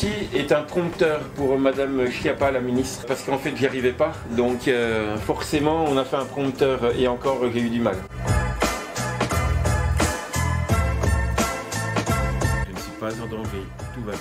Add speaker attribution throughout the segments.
Speaker 1: Ceci est un prompteur pour Madame Schiappa, la ministre, parce qu'en fait j'y arrivais pas, donc forcément on a fait un prompteur et encore j'ai eu du mal. Je ne suis pas en danger, tout va bien.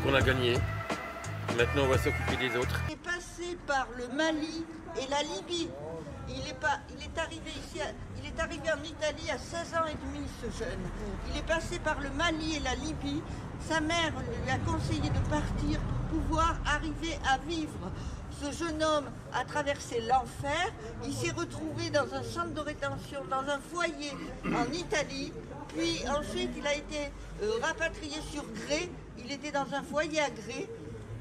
Speaker 1: On a gagné. Maintenant, on va s'occuper des autres.
Speaker 2: Il est passé par le Mali et la Libye. Il est arrivé en Italie à 16 ans et demi, ce jeune. Il est passé par le Mali et la Libye. Sa mère lui a conseillé de partir pour pouvoir arriver à vivre. Ce jeune homme a traversé l'enfer. Il s'est retrouvé dans un centre de rétention, dans un foyer en Italie. Puis ensuite, il a été rapatrié sur gré. Il était dans un foyer à gré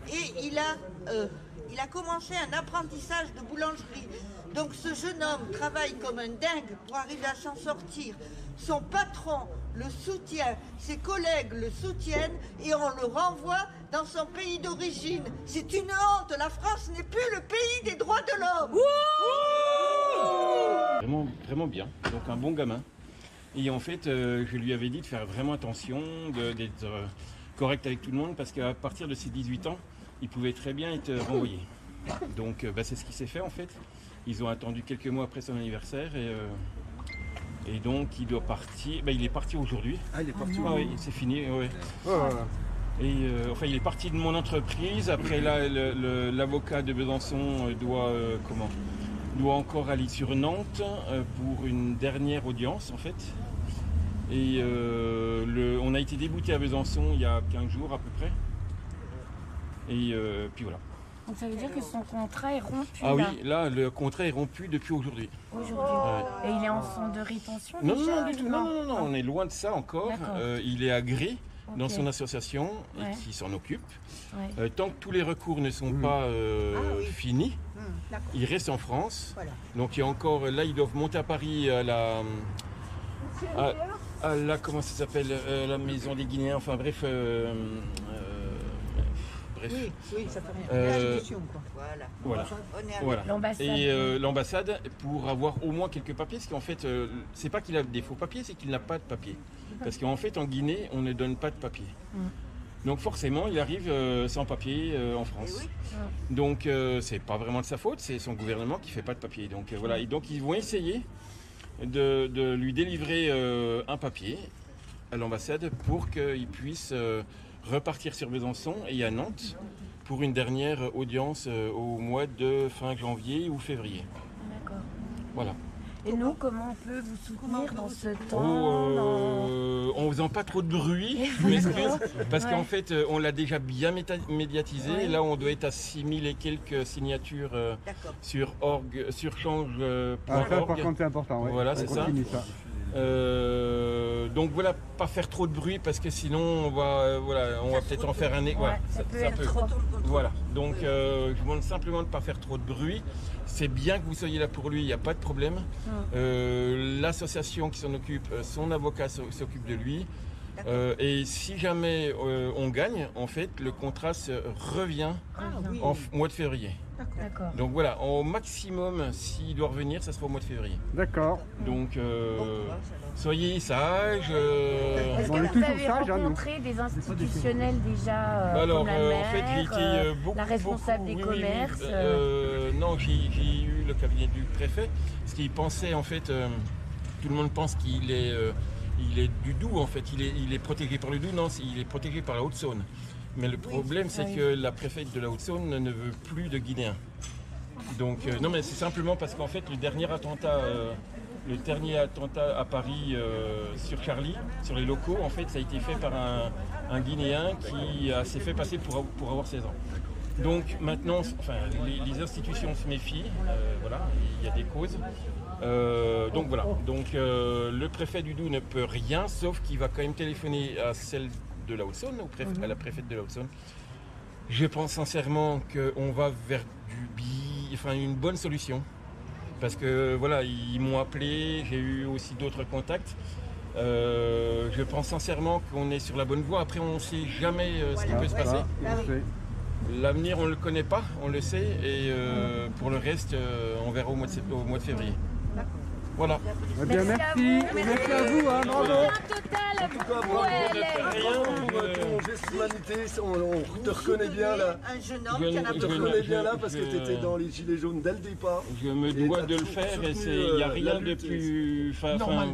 Speaker 2: et il a commencé un apprentissage de boulangerie. Donc ce jeune homme travaille comme un dingue pour arriver à s'en sortir. Son patron le soutient, ses collègues le soutiennent et on le renvoie dans son pays d'origine. C'est une honte, la France n'est plus le pays des droits de l'homme.
Speaker 1: Vraiment, vraiment bien, donc un bon gamin. Et en fait, je lui avais dit de faire vraiment attention, d'être correct avec tout le monde, parce qu'à partir de ses 18 ans, il pouvait très bien être renvoyé. Donc c'est ce qui s'est fait en fait. Ils ont attendu quelques mois après son anniversaire et donc il doit partir. Il est parti aujourd'hui.
Speaker 3: Ah, il est parti.
Speaker 1: Ah oui, c'est fini. Ouais.
Speaker 3: Oh.
Speaker 1: Et enfin, il est parti de mon entreprise. Après là, l'avocat de Besançon doit encore aller sur Nantes pour une dernière audience en fait. Et on a été débouté à Besançon il y a 15 jours à peu près. Et puis voilà.
Speaker 4: Donc ça veut dire que son contrat est rompu.
Speaker 1: Ah oui, là le contrat est rompu depuis aujourd'hui.
Speaker 4: Aujourd'hui.
Speaker 1: Ouais.
Speaker 4: Et il est en centre de rétention
Speaker 1: Non,
Speaker 4: déjà,
Speaker 1: non, du tout. Non, on est loin de ça encore. Il est agréé dans son association et qui s'en occupe.
Speaker 4: Ouais.
Speaker 1: Tant que tous les recours ne sont pas finis, il reste en France. Voilà. Donc il y a encore, là ils doivent monter à Paris à la comment ça s'appelle, la maison des Guinéens, enfin bref.
Speaker 2: Oui, ça fait rien. L'institution, quoi.
Speaker 1: Voilà.
Speaker 4: L'ambassade.
Speaker 1: Et l'ambassade pour avoir au moins quelques papiers, parce qu'en fait, c'est pas qu'il a des faux papiers, c'est qu'il n'a pas de papiers. Parce qu'en fait, en Guinée, on ne donne pas de papiers. Donc forcément, il arrive sans papier en France. Donc c'est pas vraiment de sa faute, c'est son gouvernement qui fait pas de papier. Donc voilà. Et donc ils vont essayer de lui délivrer un papier à l'ambassade pour qu'il puisse repartir sur Besançon et à Nantes pour une dernière audience au mois de fin janvier ou février.
Speaker 4: D'accord.
Speaker 1: Voilà.
Speaker 4: Et nous, comment on peut vous soutenir dans ce temps
Speaker 1: En faisant pas trop de bruit, je m'excuse, parce qu'en fait, on l'a déjà bien médiatisé. Ouais. Là, on doit être à 6000 et quelques signatures sur change.org.
Speaker 3: Par contre, c'est important. Ouais.
Speaker 1: Voilà, c'est ça. Donc voilà, pas faire trop de bruit parce que sinon on va peut-être en faire un nez. Voilà,
Speaker 4: ça peut.
Speaker 1: Voilà. Donc je vous demande simplement de ne pas faire trop de bruit. C'est bien que vous soyez là pour lui, il n'y a pas de problème. L'association qui s'en occupe, son avocat s'occupe de lui. Et si jamais on gagne, en fait, le contrat se revient en mois de février.
Speaker 4: D'accord.
Speaker 1: Donc voilà, au maximum, s'il doit revenir, ça sera au mois de février.
Speaker 3: D'accord.
Speaker 1: Donc, soyez sages.
Speaker 4: Est-ce que vous avez rencontré des institutionnels déjà
Speaker 1: Alors,
Speaker 4: comme la maire,
Speaker 1: en fait, j'ai été
Speaker 4: la responsable des commerces
Speaker 1: Non, j'ai eu le cabinet du préfet, parce qu'il pensait, en fait, tout le monde pense qu'il est... il est du Doubs en fait, il est protégé par le Doubs, non, il est protégé par la Haute-Saône. Mais le problème c'est que la préfète de la Haute-Saône ne veut plus de Guinéens. Donc non mais c'est simplement parce qu'en fait le dernier attentat à Paris sur Charlie, sur les locaux, en fait ça a été fait par un Guinéen qui s'est fait passer pour avoir 16 ans. Donc maintenant, les institutions se méfient, voilà, il y a des causes. Donc voilà, donc le préfet du Doubs ne peut rien, sauf qu'il va quand même téléphoner à celle de la Haute-Saône, à la préfète de la Haute-Saône. Je pense sincèrement qu'on va vers une bonne solution. Parce que voilà, ils m'ont appelé, j'ai eu aussi d'autres contacts. Je pense sincèrement qu'on est sur la bonne voie. Après, on ne sait jamais ce qui peut se passer. L'avenir, on ne le connaît pas, on le sait. Et pour le reste, on verra au mois de février. Voilà.
Speaker 3: Eh bien, merci à vous, hein, bravo.
Speaker 5: En tout cas, bravo pour ton geste d'humanité, on te reconnaît bien là.
Speaker 2: Un jeune homme qui en a
Speaker 5: On te reconnaît bien là parce que tu étais dans les gilets jaunes dès le départ.
Speaker 1: Je me dois de le faire et il n'y a rien de plus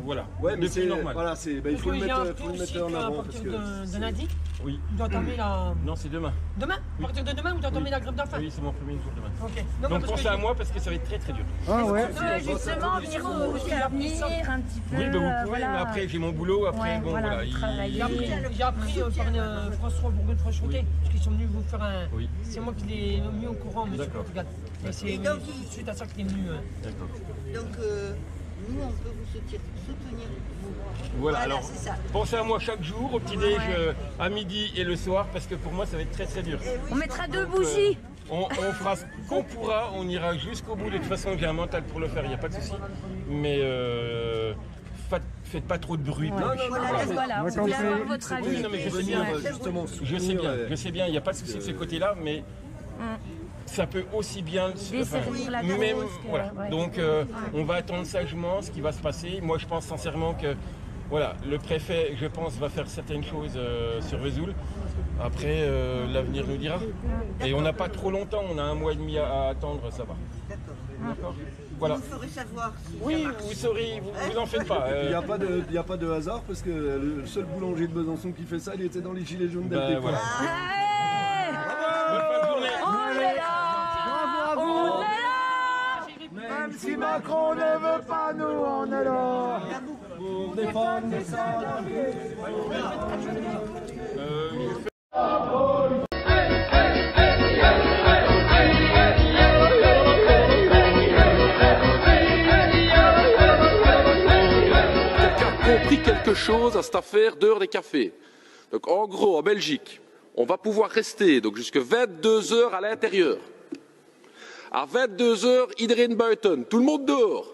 Speaker 1: voilà.
Speaker 5: Ouais, mais c'est
Speaker 1: normal.
Speaker 5: Voilà, il faut le mettre en avant.
Speaker 6: À partir de lundi,
Speaker 1: oui.
Speaker 6: il doit entamer la...
Speaker 1: Non, c'est demain.
Speaker 6: Demain? À partir de demain, vous doit entamer la grève de la faim?
Speaker 1: Oui, c'est mon premier jour demain.
Speaker 6: Ok.
Speaker 1: Donc pensez à moi parce que ça va être très très dur.
Speaker 3: Ah ouais.
Speaker 4: Justement, venir vous servir un petit peu.
Speaker 1: Oui, ben vous pouvez, mais après j'ai mon boulot, après bon voilà.
Speaker 6: J'ai appris par François Bourgogne-Franche-Comté, parce qu'ils sont venus vous faire un...
Speaker 1: Oui.
Speaker 6: C'est moi qui l'ai mis au courant, monsieur Portugal. Et c'est suite à ça qu'il est venu.
Speaker 1: D'accord.
Speaker 2: Donc, nous, on peut vous soutenir.
Speaker 1: Voilà, alors
Speaker 2: c'est ça.
Speaker 1: pensez à moi chaque jour, au petit-déj, à midi et le soir, parce que pour moi ça va être très très dur.
Speaker 4: On mettra 2 bougies.
Speaker 1: On fera ce qu'on pourra, on ira jusqu'au bout. De toute façon, j'ai un mental pour le faire, il n'y a pas de souci. Mais faites pas trop de bruit.
Speaker 4: Voilà, vous voulez avoir votre avis.
Speaker 1: Oui, non, mais je sais bien,
Speaker 5: justement.
Speaker 1: Je sais bien, il n'y a pas de souci de ce côté-là, mais ça peut aussi bien même, voilà. Donc on va attendre sagement ce qui va se passer. Moi je pense sincèrement que voilà, le préfet, je pense, va faire certaines choses sur Vesoul. Après, l'avenir nous dira. Et on n'a pas trop longtemps, on a 1 mois et demi à attendre, ça va. D'accord. Voilà.
Speaker 2: Vous ferez savoir si
Speaker 1: oui, vous saurez, vous en faites pas.
Speaker 5: Il n'y a pas de hasard parce que le seul boulanger de Besançon qui fait ça, il était dans les gilets jaunes dès le départ.
Speaker 1: Voilà. Bonne fin de journée.
Speaker 3: Bravo. Même si Macron ne veut pas, nous on est là pour défendre les salariés.
Speaker 7: Compris quelque chose à cette affaire d'heure des cafés. Donc en gros, en Belgique, on va pouvoir rester donc jusqu'à 22 heures à l'intérieur. À 22 heures, iedereen buiten, tout le monde dehors.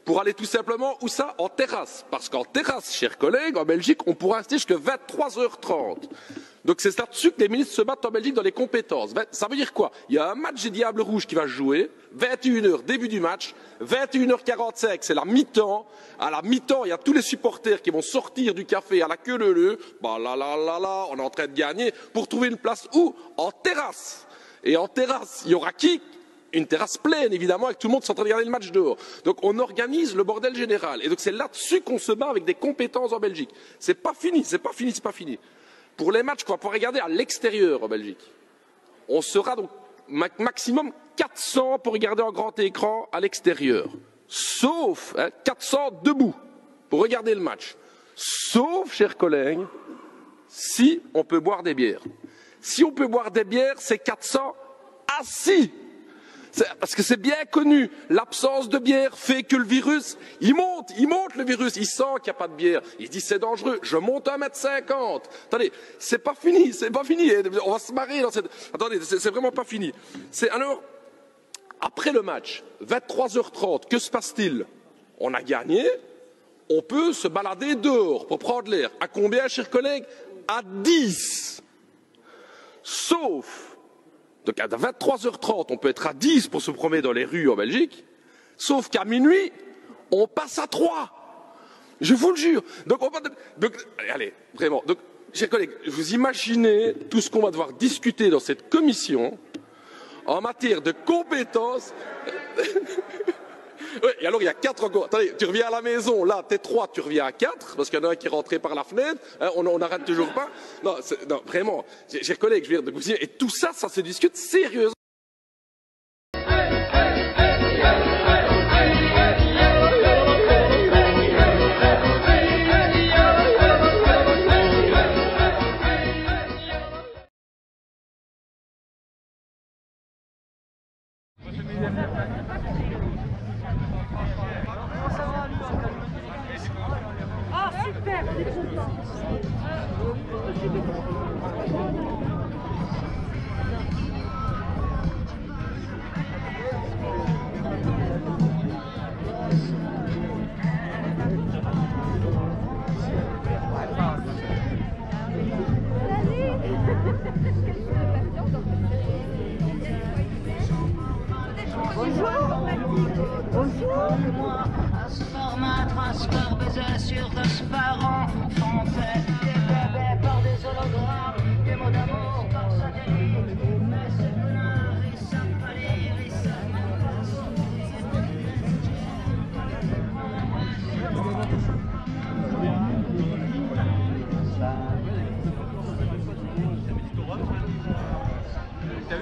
Speaker 7: Pour aller tout simplement, où ça? En terrasse. Parce qu'en terrasse, chers collègues, en Belgique, on pourra rester jusqu'à 23h30. Donc c'est là-dessus que les ministres se battent en Belgique dans les compétences. Ça veut dire quoi? Il y a un match des Diables Rouges qui va se jouer, 21h, début du match, 21h45, c'est la mi-temps. À la mi-temps, il y a tous les supporters qui vont sortir du café à la queue leu-leu. Bah là, on est en train de gagner pour trouver une place où? En terrasse. Et en terrasse, il y aura qui? Une terrasse pleine, évidemment, avec tout le monde qui est en train de regarder le match dehors. Donc on organise le bordel général. Et donc c'est là-dessus qu'on se bat avec des compétences en Belgique. C'est pas fini. Pour les matchs qu'on va pouvoir regarder à l'extérieur en Belgique, on sera donc maximum 400 pour regarder en grand écran à l'extérieur. Sauf 400 debout pour regarder le match. Sauf, chers collègues, si on peut boire des bières. Si on peut boire des bières, c'est 400 assis. Parce que c'est bien connu, l'absence de bière fait que le virus, il monte le virus, il sent qu'il n'y a pas de bière, il dit c'est dangereux, je monte 1,50 m. Attendez, c'est pas fini, on va se marrer dans cette... Attendez, c'est vraiment pas fini. Alors, après le match, 23h30, que se passe-t-il? On a gagné, on peut se balader dehors pour prendre l'air. À combien, chers collègues? À 10. Sauf... Donc à 23h30, on peut être à 10 pour se promener dans les rues en Belgique, sauf qu'à minuit, on passe à 3. Je vous le jure. Donc allez, vraiment. Donc, chers collègues, vous imaginez tout ce qu'on va devoir discuter dans cette commission en matière de compétences. Oui, et alors il y a 4 encore. Attendez, tu reviens à la maison, là, t'es 3, tu reviens à 4, parce qu'il y en a un qui est rentré par la fenêtre, hein, on n'arrête toujours pas. Non, vraiment, chers collègues, je veux dire, et tout ça, ça se discute sérieusement.
Speaker 8: Transport baiser sur transparent, fontaine, des bébés par des hologrammes, des mots d'amour par satellite, mais c'est bonheur, ils savent pas lire, ils savent
Speaker 9: T'as vu,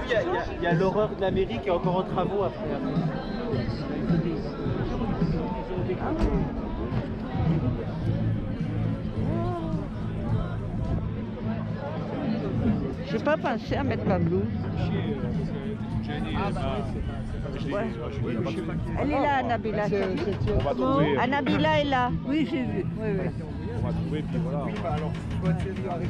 Speaker 9: il y a l'horreur de la mairie qui est encore en travaux après.
Speaker 2: J'ai pas pensé à mettre ma blouse. Ouais. Elle est là, Nabila. Nabila est là. Oui, j'ai vu. Oui, oui.
Speaker 3: On va trouver, puis voilà. Oui, bah alors, tu as répondu.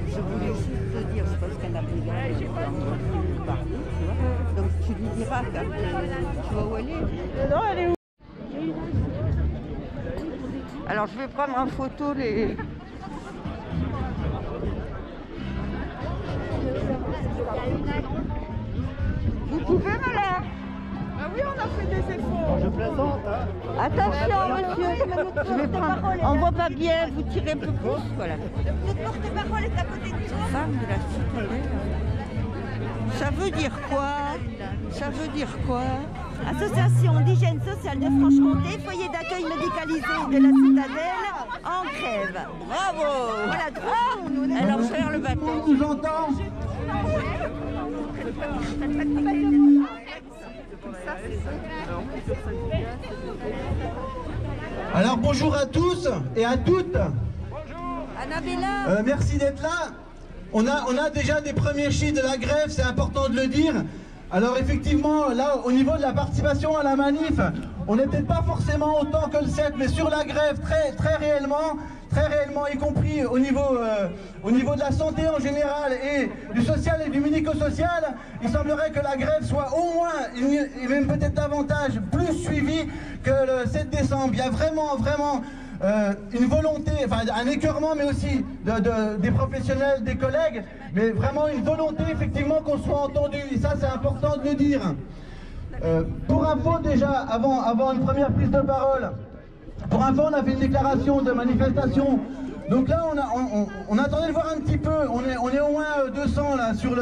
Speaker 2: Je voulais juste te dire, je pense qu'elle a parler, tu vois. Donc tu lui diras quand tu vois où elle est. Non, elle est où? Alors je vais prendre en photo les... Vous pouvez me la...
Speaker 10: Ah oui, on a fait des efforts.
Speaker 3: Je plaisante, hein.
Speaker 2: Attention, monsieur. Je vais prendre... On voit pas bien, vous tirez un peu plus. Voilà.
Speaker 10: Notre porte-parole est à côté de toi.
Speaker 2: Femme de la cité. Ça veut dire quoi? Ça veut dire quoi?
Speaker 10: Association d'hygiène sociale de Franche-Comté, foyer d'accueil médicalisé de la citadelle, en grève.
Speaker 2: Bravo!
Speaker 10: Voilà, droit.
Speaker 2: Alors faire le bâton.
Speaker 3: On nous entend. Alors bonjour à tous et à toutes.
Speaker 10: Annabella.
Speaker 3: Merci d'être là. On a déjà des premiers chiffres de la grève, c'est important de le dire. Alors effectivement, là, au niveau de la participation à la manif, on n'est peut-être pas forcément autant que le 7, mais sur la grève, très réellement, y compris au niveau de la santé en général et du social et du médico-social, il semblerait que la grève soit au moins, et même peut-être davantage, plus suivie que le 7 décembre. Il y a vraiment une volonté, enfin un écœurement, mais aussi des professionnels, des collègues, mais vraiment une volonté effectivement qu'on soit entendu, et ça c'est important de le dire. Pour info déjà, avant une première prise de parole, pour info on a fait une déclaration de manifestation, donc là on attendait de voir un petit peu, on est au moins 200 là sur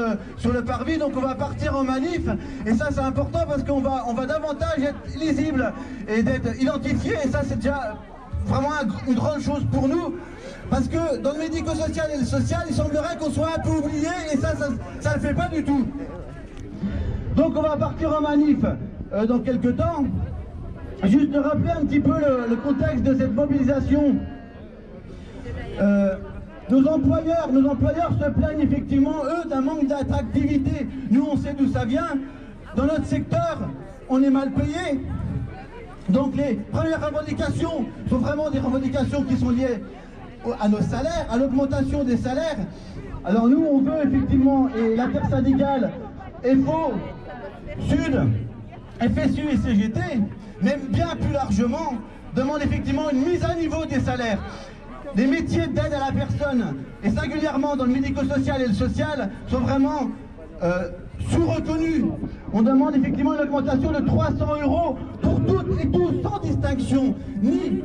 Speaker 3: le parvis, donc on va partir en manif, et ça c'est important parce qu'on va davantage être lisible et d'être identifié, et ça c'est déjà vraiment une grande chose pour nous, parce que dans le médico-social et le social, il semblerait qu'on soit un peu oublié, et ça ne le fait pas du tout. Donc on va partir en manif dans quelques temps. Juste rappeler un petit peu le contexte de cette mobilisation. Nos employeurs se plaignent effectivement, eux, d'un manque d'attractivité. Nous, on sait d'où ça vient. Dans notre secteur, on est mal payé. Donc les premières revendications sont vraiment des revendications qui sont liées à nos salaires, à l'augmentation des salaires. Alors nous, on veut effectivement, et l'intersyndicale FO, Sud, FSU et CGT, même bien plus largement, demande effectivement une mise à niveau des salaires. Les métiers d'aide à la personne, et singulièrement dans le médico-social et le social, sont vraiment sous-reconnus. On demande effectivement une augmentation de 300 € pour toutes et tous, sans distinction, ni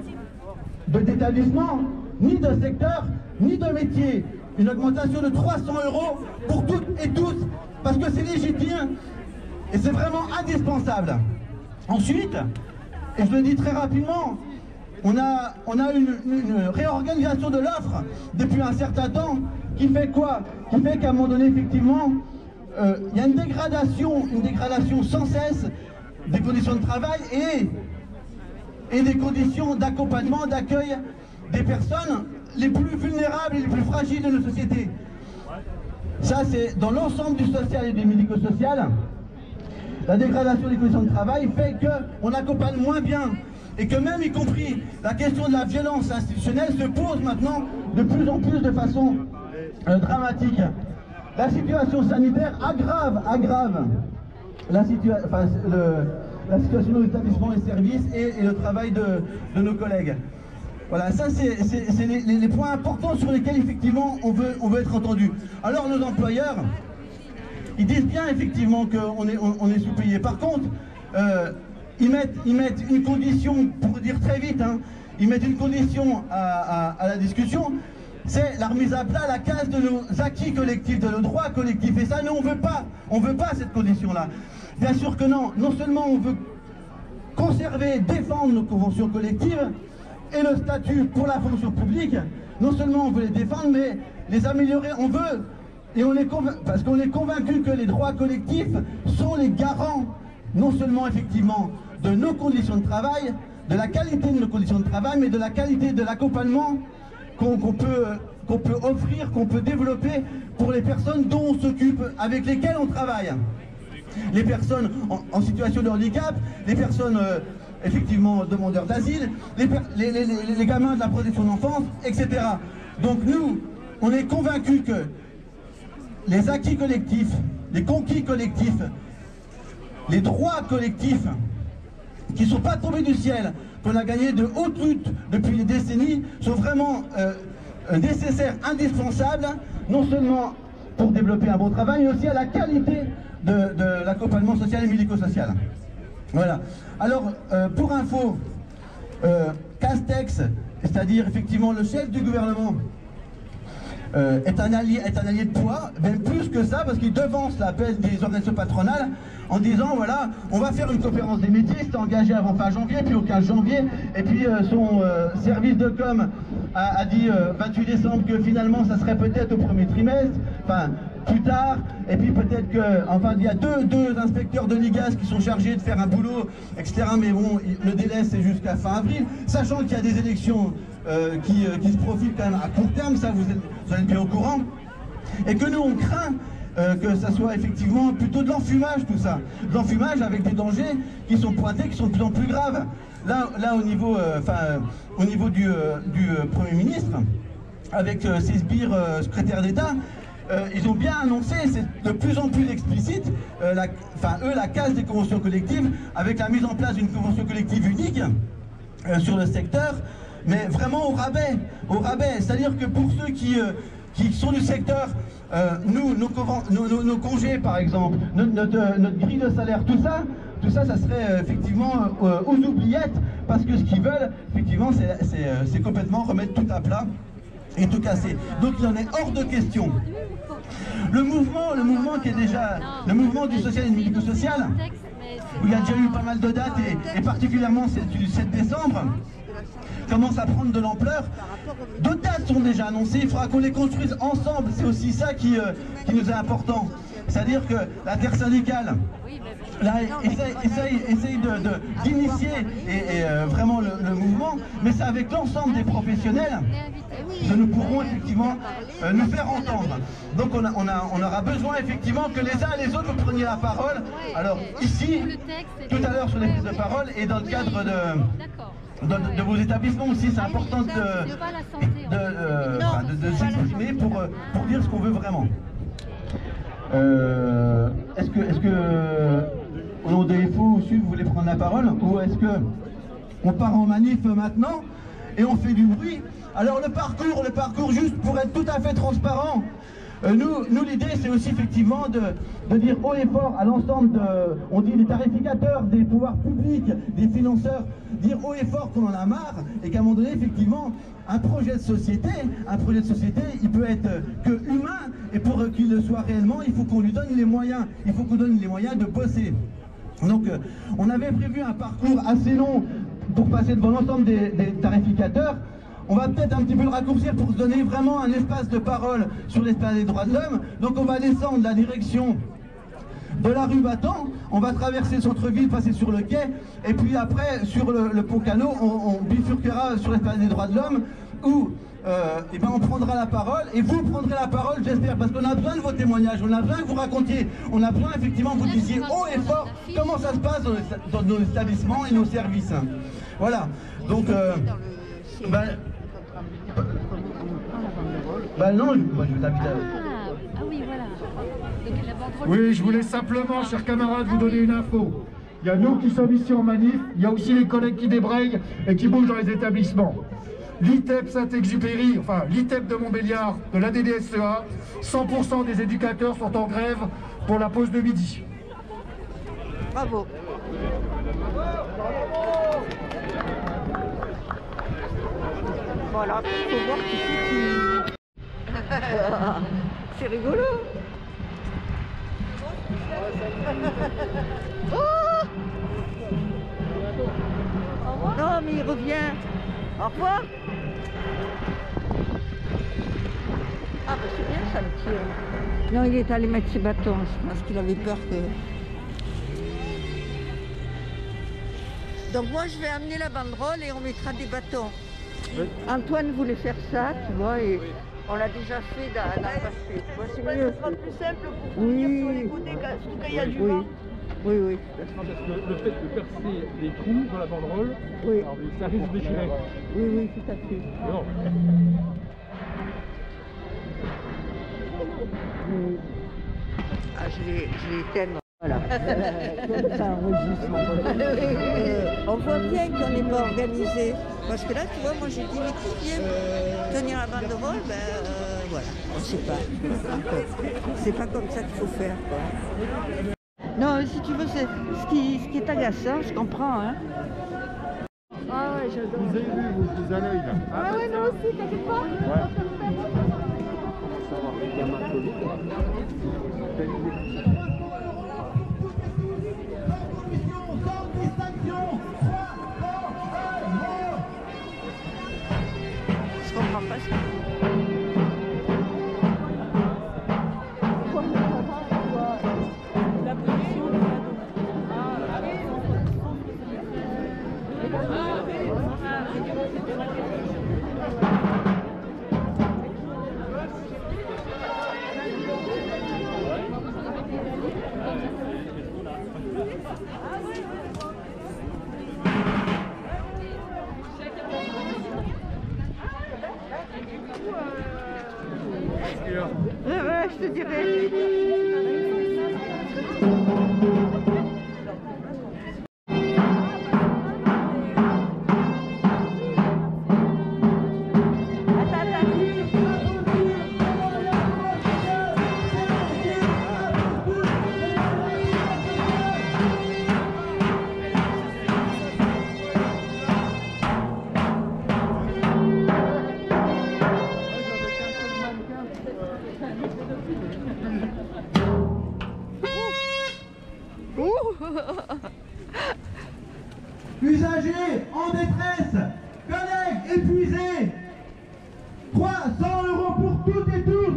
Speaker 3: d'établissement, ni de secteur, ni de métier. Une augmentation de 300 € pour toutes et tous, parce que c'est légitime et c'est vraiment indispensable. Ensuite, et je le dis très rapidement, on a une réorganisation de l'offre depuis un certain temps qui fait quoi? Qui fait qu'à un moment donné, effectivement, il y a une dégradation sans cesse des conditions de travail et des conditions d'accompagnement, d'accueil des personnes les plus vulnérables et les plus fragiles de nos sociétés. Ça, c'est dans l'ensemble du social et du médico-social. La dégradation des conditions de travail fait qu'on accompagne moins bien et que même, y compris, la question de la violence institutionnelle se pose maintenant de plus en plus de façon dramatique. La situation sanitaire aggrave la situation de l'établissement et services et le travail de nos collègues. Voilà, ça c'est les points importants sur lesquels effectivement on veut être entendu. Alors nos employeurs, ils disent bien effectivement qu'on est sous-payé. Par contre, ils mettent une condition, pour dire très vite, hein, ils mettent une condition à la discussion, c'est la remise à plat, la casse de nos acquis collectifs, de nos droits collectifs. Et ça, nous, on veut pas cette condition-là. Bien sûr que non. Non seulement on veut conserver, défendre nos conventions collectives et le statut pour la fonction publique, non seulement on veut les défendre, mais les améliorer, on veut, et parce qu'on est convaincu que les droits collectifs sont les garants, non seulement effectivement de nos conditions de travail, de la qualité de nos conditions de travail, mais de la qualité de l'accompagnement qu'on peut offrir, qu'on peut développer pour les personnes dont on s'occupe, avec lesquelles on travaille. Les personnes en situation de handicap, les personnes effectivement demandeurs d'asile, les gamins de la protection de l'enfance, etc. Donc nous, on est convaincus que les acquis collectifs, les conquis collectifs, les droits collectifs qui ne sont pas tombés du ciel, qu'on a gagné de haute lutte depuis des décennies, sont vraiment nécessaires, indispensables, non seulement pour développer un bon travail, mais aussi à la qualité de l'accompagnement social et médico-social. Voilà. Alors, pour info, Castex, c'est-à-dire effectivement le chef du gouvernement, est un allié de poids, même plus que ça, parce qu'il devance l'appel des organisations patronales en disant voilà, on va faire une conférence des métiers, c'était engagé avant fin janvier, puis au 15 janvier, et puis son service de com a dit 28 décembre que finalement ça serait peut-être au premier trimestre, enfin plus tard, et puis peut-être que, enfin il y a deux inspecteurs de l'IGAS qui sont chargés de faire un boulot, etc. Mais bon, le délai c'est jusqu'à fin avril, sachant qu'il y a des élections qui se profilent quand même à court terme, ça vous êtes bien au courant, et que nous on craint que ça soit effectivement plutôt de l'enfumage tout ça, de l'enfumage avec des dangers qui sont pointés, qui sont de plus en plus graves. Là au niveau, au niveau du Premier ministre, avec ses sbires secrétaires d'État, ils ont bien annoncé, c'est de plus en plus explicite, la casse des conventions collectives, avec la mise en place d'une convention collective unique sur le secteur, mais vraiment au rabais, c'est-à-dire que pour ceux qui sont du secteur, nos congés par exemple, notre grille de salaire, tout ça ça serait effectivement aux oubliettes, parce que ce qu'ils veulent effectivement c'est complètement remettre tout à plat et tout casser. Donc il en est hors de question. Le mouvement qui est déjà le mouvement du social et du médico-social, où il y a déjà eu pas mal de dates et particulièrement celle du 7 décembre, commence à prendre de l'ampleur. D'autres dates sont déjà annoncées, il faudra qu'on les construise ensemble, c'est aussi ça qui nous est important. C'est-à-dire que l'intersyndicale essaye d'initier vraiment le mouvement, mais c'est avec l'ensemble des professionnels que nous pourrons effectivement nous faire entendre. Donc on aura besoin effectivement que les uns et les autres vous preniez la parole. Alors ici, tout à l'heure sur les prises de parole et dans le cadre de vos établissements aussi, c'est important de s'exprimer pour dire ce qu'on veut vraiment. Est-ce que au nom des FO aussi vous voulez prendre la parole, ou est-ce que on part en manif maintenant et on fait du bruit? Alors le parcours juste pour être tout à fait transparent, nous l'idée c'est aussi effectivement de dire haut et fort à l'ensemble on dit des tarificateurs, des pouvoirs publics, des financeurs, dire haut et fort qu'on en a marre et qu'à un moment donné effectivement un projet de société il peut être que humain, et pour qu'il le soit réellement il faut qu'on lui donne les moyens, de bosser. Donc on avait prévu un parcours assez long pour passer devant l'ensemble des tarificateurs. On va peut-être un petit peu le raccourcir pour se donner vraiment un espace de parole sur l'esplanade des droits de l'homme. Donc on va descendre la direction de la rue Battant, on va traverser le centre-ville, passer sur le quai, et puis après sur le pont Canot, on bifurquera sur l'esplanade des droits de l'homme, où eh ben on prendra la parole, et vous prendrez la parole, j'espère, parce qu'on a besoin de vos témoignages, on a besoin que vous racontiez, on a besoin effectivement que vous disiez haut et fort comment ça se passe dans nos établissements et nos services. Voilà, donc non, moi je vais t'inviter à...
Speaker 4: Ah oui, voilà.
Speaker 11: Oui, je voulais simplement, chers camarades, vous donner une info. Il y a nous qui sommes ici en manif, il y a aussi les collègues qui débrayent et qui bougent dans les établissements. L'ITEP Saint-Exupéry, enfin l'ITEP de Montbéliard, de la DDSEA, 100% des éducateurs sont en grève pour la pause de midi.
Speaker 2: Bravo. Voilà, il faut voir qui c'est qui... C'est rigolo. Oh, non, mais il revient. Au revoir. Ah, bah c'est bien ça, le tir. Non, il est allé mettre ses bâtons. Je pense qu'il avait peur que... Donc moi, je vais amener la banderole et on mettra des bâtons. Oui. Antoine voulait faire ça, tu vois, et on l'a déjà fait dans le passé. C'est mieux. Ce sera plus simple pour venir sur les côtés, surtout quand il y a du vent. Oui, oui.
Speaker 12: Parce que le fait de percer des trous dans la banderole,
Speaker 2: oui.
Speaker 12: Alors, ça risque de déchirer.
Speaker 2: Oui, oui, tout à fait.
Speaker 12: Non.
Speaker 2: Oui. Ah, je vais éteindre. Voilà. Comme ça enregistre. On voit bien qu'on n'est pas organisé. Parce que là, tu vois, moi j'ai dit, mais qui vient tenir la banderole, voilà, on ne sait pas. C'est pas comme ça qu'il faut faire, quoi. Non, si tu veux, ce qui est agaçant, je comprends, hein. Ah ouais, j'adore.
Speaker 11: Vous avez vu, vous à l'œil, là.
Speaker 4: Ah ouais, nous aussi, t'inquiète pas.
Speaker 2: Je comprends pas ce que... Ouais, je te dirai.
Speaker 3: Usagers en détresse, collègues épuisés, 300 € pour toutes et tous.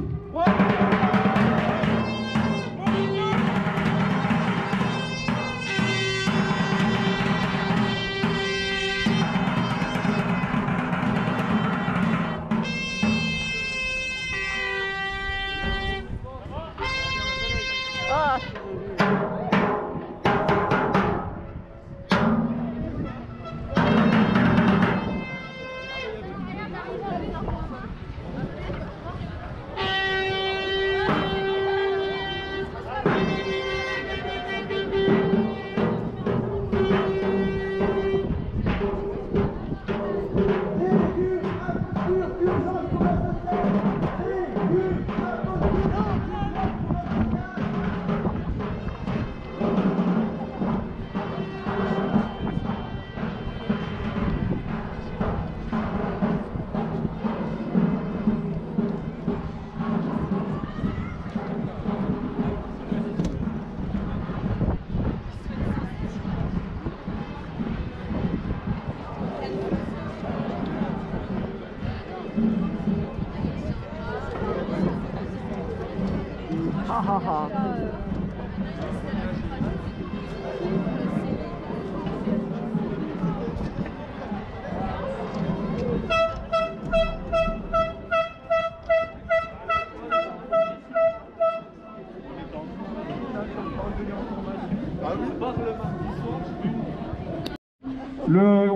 Speaker 11: On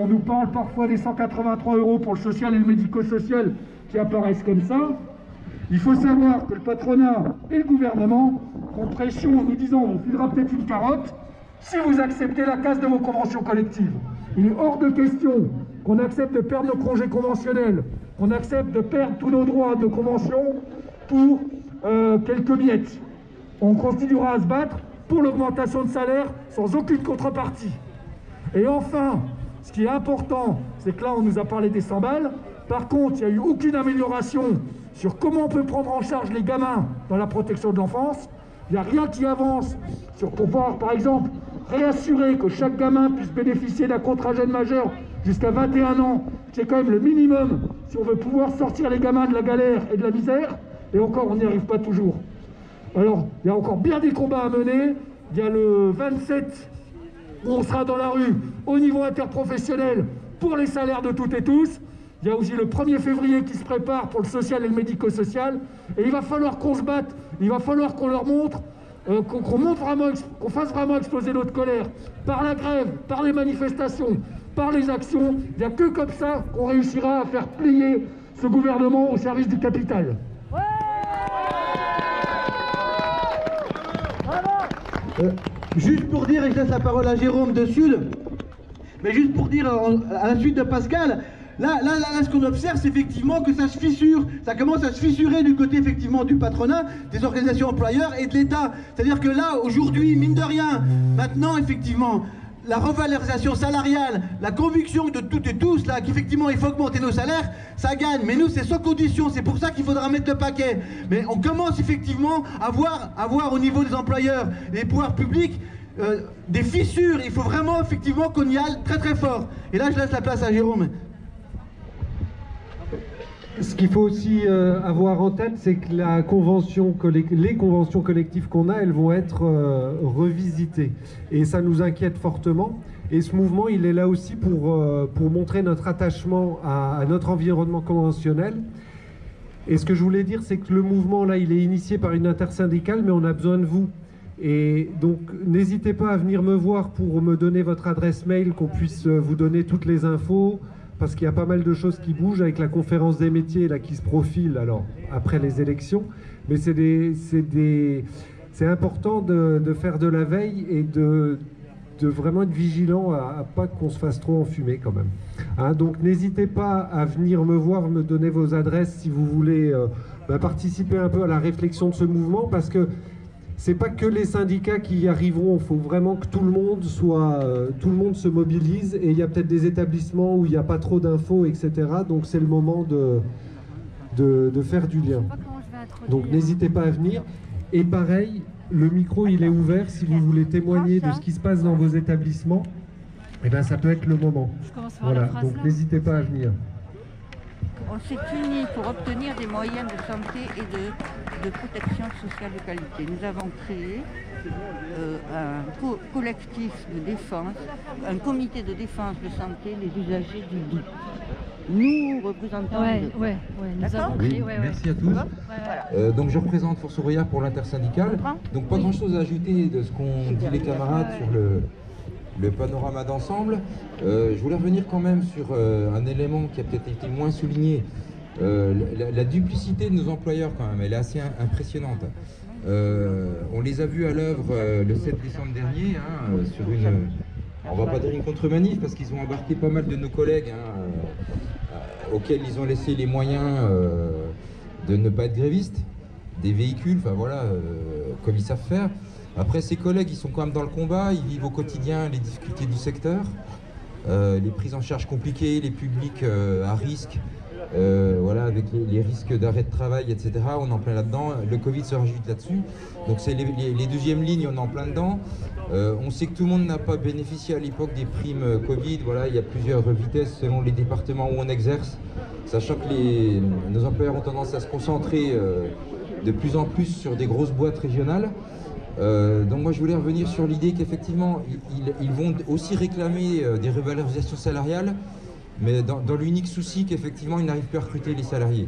Speaker 11: nous parle parfois des 183 € pour le social et le médico-social qui apparaissent comme ça. Il faut savoir que le patronat et le gouvernement font pression en nous disant on vous filera peut-être une carotte si vous acceptez la casse de vos conventions collectives. Il est hors de question qu'on accepte de perdre nos congés conventionnels, qu'on accepte de perdre tous nos droits de convention pour quelques miettes. On continuera à se battre pour l'augmentation de salaire sans aucune contrepartie. Et enfin, ce qui est important, c'est que là, on nous a parlé des 100 balles. Par contre, il n'y a eu aucune amélioration sur comment on peut prendre en charge les gamins dans la protection de l'enfance. Il n'y a rien qui avance sur pouvoir, par exemple, réassurer que chaque gamin puisse bénéficier d'un contrat jeune majeur jusqu'à 21 ans, qui est quand même le minimum si on veut pouvoir sortir les gamins de la galère et de la misère. Et encore, on n'y arrive pas toujours. Alors, il y a encore bien des combats à mener. Il y a le 27... où on sera dans la rue au niveau interprofessionnel pour les salaires de toutes et tous. Il y a aussi le 1er février qui se prépare pour le social et le médico-social. Et il va falloir qu'on se batte, il va falloir qu'on leur montre, qu'on fasse vraiment exploser notre colère par la grève, par les manifestations, par les actions. Il n'y a que comme ça qu'on réussira à faire plier ce gouvernement au service du capital.
Speaker 3: Juste pour dire, et je laisse la parole à Jérôme de Sud, mais juste pour dire à la suite de Pascal, là ce qu'on observe, c'est effectivement que ça se fissure, ça commence à se fissurer du côté effectivement du patronat, des organisations employeurs et de l'État. C'est-à-dire que là, aujourd'hui, mine de rien, maintenant effectivement, la revalorisation salariale, la conviction de toutes et tous, là, qu'effectivement il faut augmenter nos salaires, ça gagne. Mais nous, c'est sans condition, c'est pour ça qu'il faudra mettre le paquet. Mais on commence effectivement à voir au niveau des employeurs et des pouvoirs publics des fissures. Il faut vraiment effectivement qu'on y aille très très fort. Et là, je laisse la place à Jérôme.
Speaker 13: Ce qu'il faut aussi avoir en tête, c'est que les conventions collectives qu'on a, elles vont être revisitées. Et ça nous inquiète fortement. Et ce mouvement, il est là aussi pour montrer notre attachement à notre environnement conventionnel. Et ce que je voulais dire, c'est que le mouvement, là, il est initié par une intersyndicale, mais on a besoin de vous. Et donc, n'hésitez pas à venir me voir pour me donner votre adresse mail, qu'on puisse vous donner toutes les infos, parce qu'il y a pas mal de choses qui bougent avec la conférence des métiers là, qui se profile alors, après les élections. Mais c'est important de faire de la veille et de vraiment être vigilant à pas qu'on se fasse trop enfumer quand même. Hein, donc n'hésitez pas à venir me voir, me donner vos adresses si vous voulez participer un peu à la réflexion de ce mouvement, parce que c'est pas que les syndicats qui y arriveront, il faut vraiment que tout le monde se mobilise, et il y a peut-être des établissements où il n'y a pas trop d'infos, etc. Donc c'est le moment de faire du lien. Donc n'hésitez pas à venir. Et pareil, le micro il est ouvert, si vous voulez témoigner de ce qui se passe dans vos établissements, et bien ça peut être le moment. Voilà, donc n'hésitez pas à venir.
Speaker 14: On s'est unis pour obtenir des moyens de santé et de protection sociale de qualité. Nous avons créé un collectif de défense, un comité de défense de santé des usagers du doute. Nous représentons
Speaker 15: nous avons créé, merci à tous. Voilà. Donc je représente Force ouvrière pour l'intersyndicale. Donc pas grand chose à ajouter de ce qu'ont dit les camarades sur le panorama d'ensemble. Je voulais revenir quand même sur un élément qui a peut-être été moins souligné. La duplicité de nos employeurs quand même, elle est assez impressionnante. On les a vus à l'œuvre le 7 décembre dernier, sur une... On va pas dire une contre-manif, parce qu'ils ont embarqué pas mal de nos collègues, auxquels ils ont laissé les moyens de ne pas être grévistes, des véhicules, enfin voilà, comme ils savent faire. Après, ces collègues, ils sont quand même dans le combat, ils vivent au quotidien les difficultés du secteur, les prises en charge compliquées, les publics à risque, voilà, avec les risques d'arrêt de travail, etc. On est en plein là-dedans, le Covid se rajoute là-dessus. Donc c'est les deuxièmes lignes, on est en plein dedans. On sait que tout le monde n'a pas bénéficié à l'époque des primes Covid, voilà, il y a plusieurs vitesses selon les départements où on exerce, sachant que nos employeurs ont tendance à se concentrer de plus en plus sur des grosses boîtes régionales. Donc moi je voulais revenir sur l'idée qu'effectivement ils vont aussi réclamer des revalorisations salariales, mais dans l'unique souci qu'effectivement ils n'arrivent plus à recruter les salariés.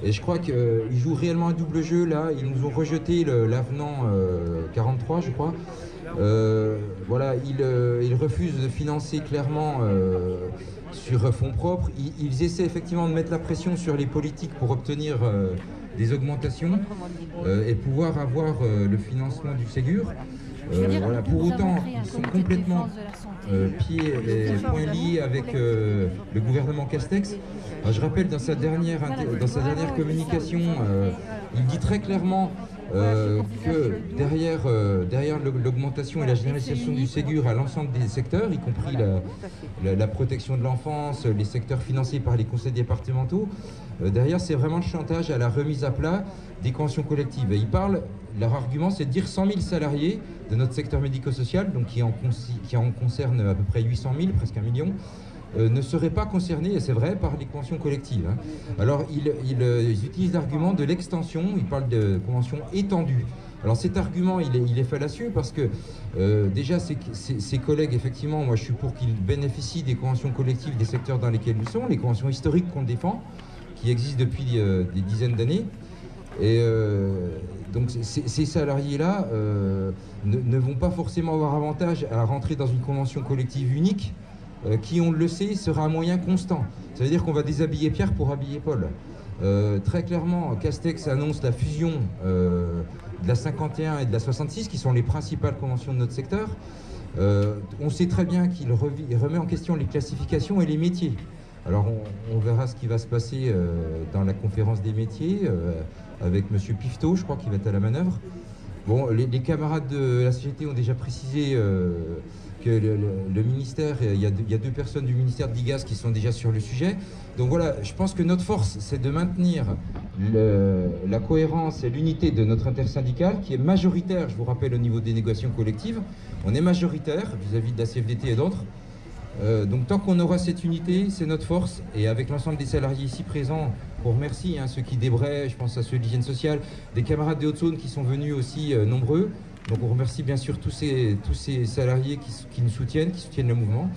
Speaker 15: Et je crois qu'ils jouent réellement un double jeu là. Ils nous ont rejeté l'avenant 43, je crois. Voilà, ils refusent de financer clairement sur fonds propres. Ils essaient effectivement de mettre la pression sur les politiques pour obtenir des augmentations et pouvoir avoir le financement du Ségur. Voilà. Pour autant, ils sont complètement pieds et poings liés avec le gouvernement Castex. Alors, je rappelle, dans sa dernière communication, il dit très clairement que derrière l'augmentation et la généralisation du Ségur à l'ensemble des secteurs, y compris la protection de l'enfance, les secteurs financés par les conseils départementaux, derrière c'est vraiment le chantage à la remise à plat des conventions collectives. Et leur argument c'est de dire 100 000 salariés de notre secteur médico-social, donc qui en concerne à peu près 800 000, presque 1 million, ne seraient pas concernés, et c'est vrai, par les conventions collectives. Hein. Alors ils utilisent l'argument de l'extension, ils parlent de conventions étendues. Alors cet argument il est fallacieux parce que déjà ces collègues, effectivement, moi je suis pour qu'ils bénéficient des conventions collectives des secteurs dans lesquels ils sont, les conventions historiques qu'on défend, qui existent depuis des dizaines d'années. Et donc ces salariés-là ne vont pas forcément avoir avantage à rentrer dans une convention collective unique qui, on le sait, sera un moyen constant. Ça veut dire qu'on va déshabiller Pierre pour habiller Paul. Très clairement, Castex annonce la fusion de la 51 et de la 66, qui sont les principales conventions de notre secteur. On sait très bien qu'il remet en question les classifications et les métiers. Alors on verra ce qui va se passer dans la conférence des métiers avec M. Pifteau, je crois qu'il va être à la manœuvre. Bon, les camarades de la CGT ont déjà précisé que le ministère, il y a deux personnes du ministère de l'IGAS qui sont déjà sur le sujet. Donc voilà, je pense que notre force, c'est de maintenir la cohérence et l'unité de notre intersyndicale, qui est majoritaire, je vous rappelle, au niveau des négociations collectives. On est majoritaire vis-à-vis de la CFDT et d'autres. Donc tant qu'on aura cette unité, c'est notre force. Et avec l'ensemble des salariés ici présents, on remercie ceux qui débraient, je pense à ceux de l'hygiène sociale, des camarades des Hautes-Saônes qui sont venus aussi nombreux. Donc on remercie bien sûr tous ces salariés qui nous soutiennent, qui soutiennent le mouvement.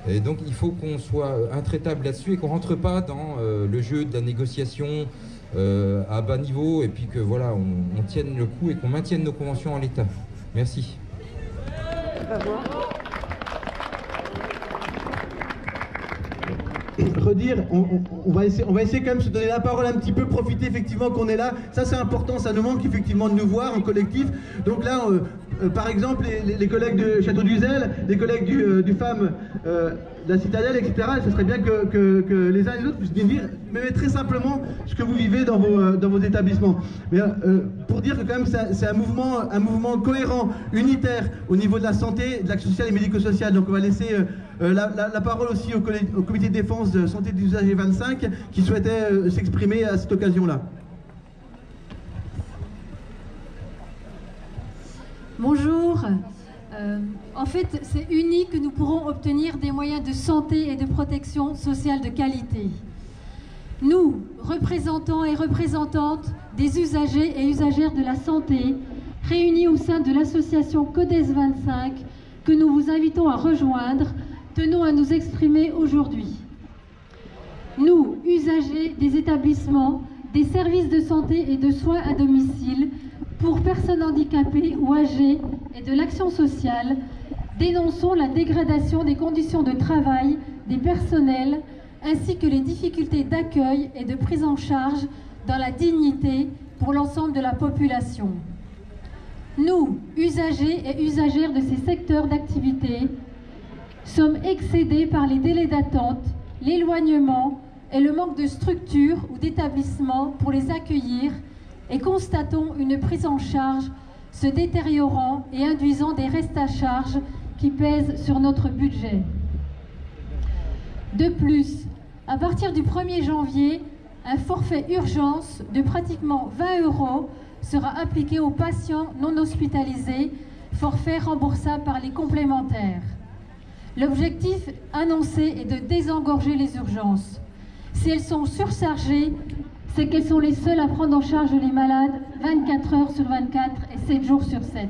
Speaker 15: Et donc il faut qu'on soit intraitable là-dessus et qu'on ne rentre pas dans le jeu de la négociation à bas niveau, et puis que voilà, on tienne le coup et qu'on maintienne nos conventions en l'état. Merci.
Speaker 3: Redire, on va essayer quand même de se donner la parole un petit peu, profiter effectivement qu'on est là. Ça c'est important, ça nous manque effectivement de nous voir en collectif. Donc là, par exemple, les collègues de Château d'Uzel, les collègues du FAM, de la Citadelle, etc. Ce serait bien que les uns et les autres puissent dire, mais très simplement, ce que vous vivez dans vos établissements. Mais pour dire que quand même c'est un mouvement cohérent, unitaire au niveau de la santé, de l'action sociale et médico-sociale. Donc on va laisser la parole aussi au comité de défense de santé des usagers 25 qui souhaitait s'exprimer à cette occasion-là.
Speaker 16: Bonjour. En fait, c'est unique que nous pourrons obtenir des moyens de santé et de protection sociale de qualité. Nous, représentants et représentantes des usagers et usagères de la santé, réunis au sein de l'association CODES 25, que nous vous invitons à rejoindre, tenons à nous exprimer aujourd'hui. Nous, usagers des établissements, des services de santé et de soins à domicile, pour personnes handicapées ou âgées et de l'action sociale, dénonçons la dégradation des conditions de travail des personnels ainsi que les difficultés d'accueil et de prise en charge dans la dignité pour l'ensemble de la population. Nous, usagers et usagères de ces secteurs d'activité, sommes excédés par les délais d'attente, l'éloignement et le manque de structures ou d'établissements pour les accueillir, et constatons une prise en charge se détériorant et induisant des restes à charge qui pèsent sur notre budget. De plus, à partir du 1er janvier, un forfait urgence de pratiquement 20 € sera appliqué aux patients non hospitalisés, forfait remboursable par les complémentaires. L'objectif annoncé est de désengorger les urgences. Si elles sont surchargées, c'est qu'elles sont les seules à prendre en charge les malades 24 heures sur 24 et 7 jours sur 7.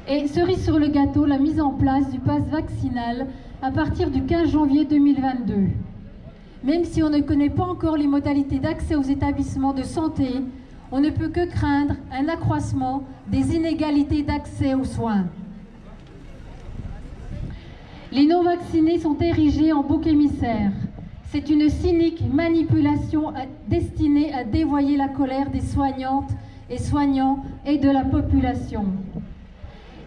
Speaker 16: Et cerise sur le gâteau, la mise en place du pass vaccinal à partir du 15 janvier 2022. Même si on ne connaît pas encore les modalités d'accès aux établissements de santé, on ne peut que craindre un accroissement des inégalités d'accès aux soins. Les non-vaccinés sont érigés en bouc émissaire. C'est une cynique manipulation destinée à dévoyer la colère des soignantes et soignants et de la population.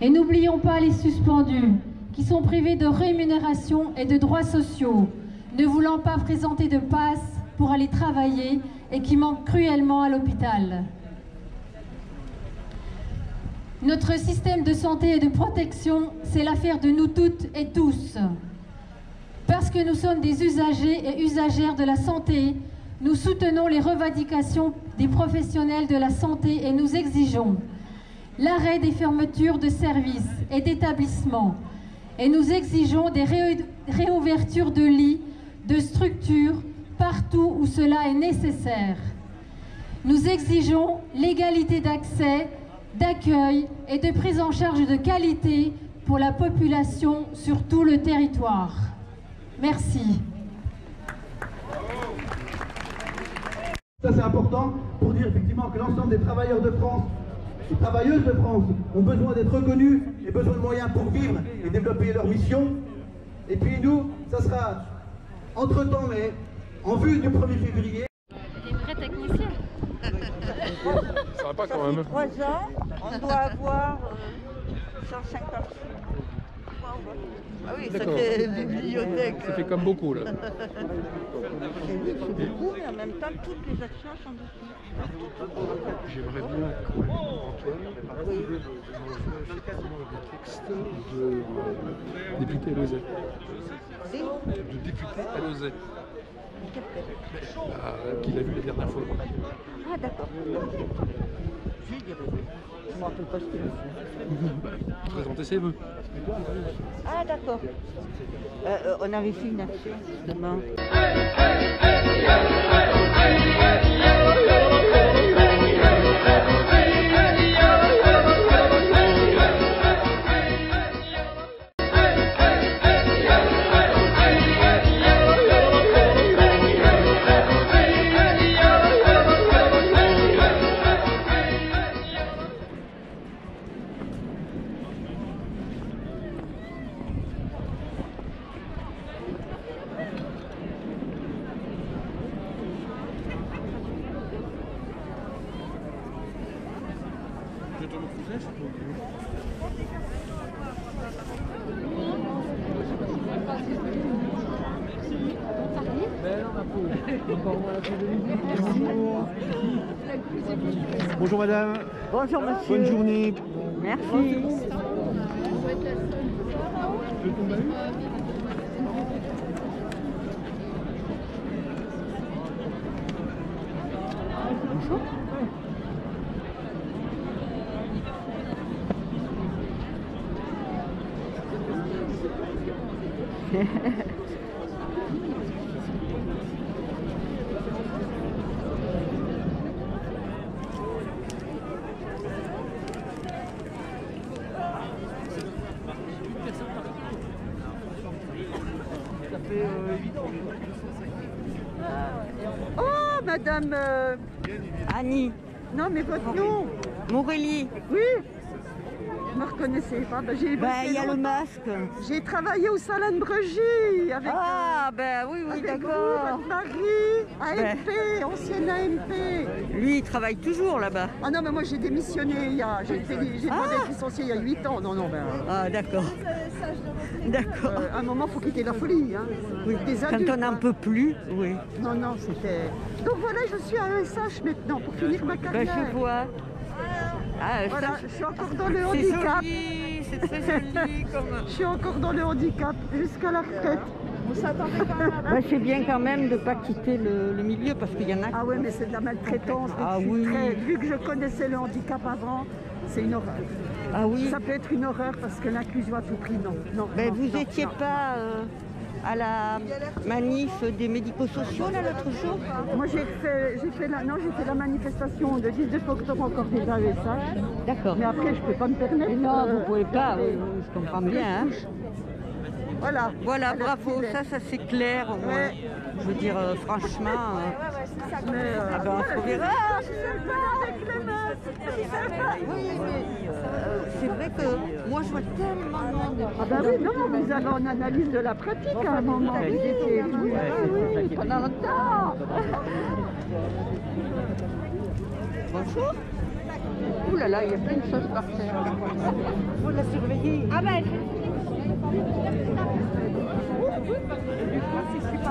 Speaker 16: Et n'oublions pas les suspendus, qui sont privés de rémunération et de droits sociaux, ne voulant pas présenter de passe pour aller travailler et qui manquent cruellement à l'hôpital. Notre système de santé et de protection, c'est l'affaire de nous toutes et tous. Parce que nous sommes des usagers et usagères de la santé, nous soutenons les revendications des professionnels de la santé et nous exigeons l'arrêt des fermetures de services et d'établissements. Et nous exigeons des réouvertures de lits, de structures, partout où cela est nécessaire. Nous exigeons l'égalité d'accès, d'accueil et de prise en charge de qualité pour la population sur tout le territoire. Merci.
Speaker 3: Ça c'est important pour dire effectivement que l'ensemble des travailleurs de France, les travailleuses de France ont besoin d'être reconnus et besoin de moyens pour vivre et développer leur mission. Et puis nous, ça sera entre-temps, mais en vue du 1er février.
Speaker 16: Des vrais techniciens.
Speaker 12: Ça va pas quand même.
Speaker 2: 3 ans, on doit avoir 150.
Speaker 17: Ah oui, ça
Speaker 12: D'accord.
Speaker 17: fait bibliothèque.
Speaker 12: Ça fait comme beaucoup là.
Speaker 2: C'est beaucoup, mais en même temps, toutes les actions sont dessus.
Speaker 12: J'aimerais bien quand même, Antoine, effectivement des textes de député à Lauzet. De député à Lauzet. Qu'il a vu la dernière fois.
Speaker 2: Ah d'accord. Je ne me rappelle pas ce qu'il a fait.
Speaker 12: Présenter ses vœux.
Speaker 2: Ah d'accord. On avait fait une action demain.
Speaker 9: Bonjour madame.
Speaker 2: Bonjour monsieur.
Speaker 9: Bonne journée.
Speaker 2: Merci. Bonjour. Oh, madame Annie. Non, mais votre nom. Morélie. Oui. Vous me reconnaissez pas? Il y a le masque. J'ai travaillé au Salon Bregy avec... Ah, oui, d'accord. Votre mari, AMP, ancienne AMP. Lui, il travaille toujours là-bas. Ah non, mais moi j'ai démissionné j'ai demandé d'être licencié il y a 8 ans. Non, Ah, d'accord. D'accord. À un moment, il faut quitter la folie. Hein. Oui. Des adultes, quand on n'en peut plus, oui. Non, c'était... Donc voilà, je suis à ESH maintenant pour finir ma carrière. Je vois. Voilà, je suis encore dans le handicap. C'est très joli. Je suis encore dans le handicap jusqu'à la retraite. Vous s'attendez quand même. C'est bien quand même de ne pas quitter le milieu parce qu'il y en a. Ah ouais, mais c'est de la maltraitance. Vu que je connaissais le handicap avant, c'est une horreur. Ah oui. Ça peut être une horreur parce que l'inclusion à tout prix, non. Vous n'étiez pas
Speaker 14: à la manif des médico-sociaux là l'autre jour?
Speaker 17: Moi j'ai fait la manifestation de 19 octobre encore des AESH.
Speaker 14: D'accord.
Speaker 17: Mais après je peux pas me permettre.
Speaker 14: Mais non, vous pouvez pas, je comprends bien. Hein.
Speaker 17: Voilà.
Speaker 14: Voilà, bravo, ça c'est clair au moins. Je veux dire, franchement, on se verra. C'est vrai que moi je vois tellement de monde.
Speaker 17: Ah bah oui, non, vous avez une analyse de la pratique à un moment. Oui, pendant longtemps.
Speaker 14: Bonjour. Ouh là là, il y a plein de choses par terre. Faut la surveiller. Ah ben.
Speaker 18: Ah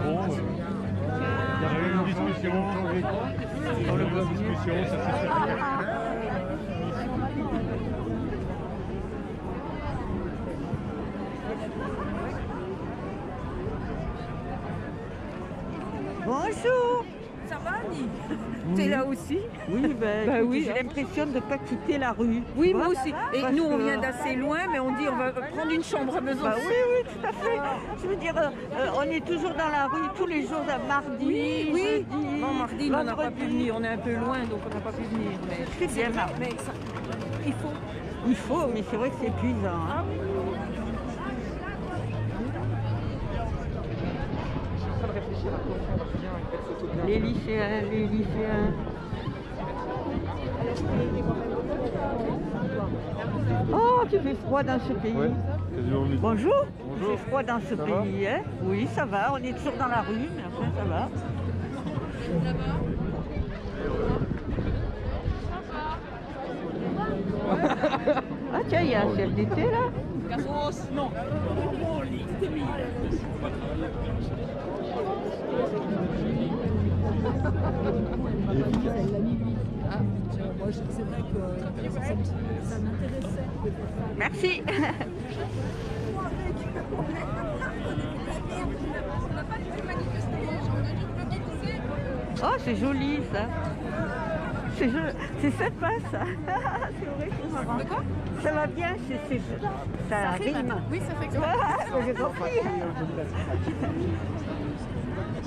Speaker 18: bon, il y avait une discussion, dans le bloc discussion, ça s'est fait.
Speaker 14: Bonjour.
Speaker 19: Ça va, Annie? T'es là aussi?
Speaker 14: Oui,
Speaker 19: oui,
Speaker 14: j'ai l'impression de ne pas quitter la rue.
Speaker 19: Oui, moi aussi. Et nous, on vient d'assez loin, mais on dit on va prendre une chambre à Besançon.
Speaker 14: Oui, tout à fait. Je veux dire, on est toujours dans la rue tous les jours, mardi,
Speaker 19: oui.
Speaker 14: Jeudi,
Speaker 19: Non, mardi, nous, on n'a pas pu venir. On est un peu loin, donc on n'a pas pu venir. Mais
Speaker 14: c'est bien,
Speaker 19: mais ça, il faut.
Speaker 14: Il faut, mais c'est vrai que c'est épuisant. Hein. Les lycéens. Oh, tu fais froid dans ce pays.
Speaker 18: Ouais,
Speaker 14: bonjour. Il fait froid dans ce pays, hein? Oui, ça va. On est toujours dans la rue, mais enfin, ça va. Ah tiens, il y a un CFDT là.
Speaker 19: Non.
Speaker 20: Moi, c'est vrai que ça m'intéressait.
Speaker 14: Merci. Oh, c'est joli ça. C'est sympa ça. C'est vrai que c'est marrant. Ça va bien, ça rime.
Speaker 19: Oui, ça fait que
Speaker 14: j'ai compris.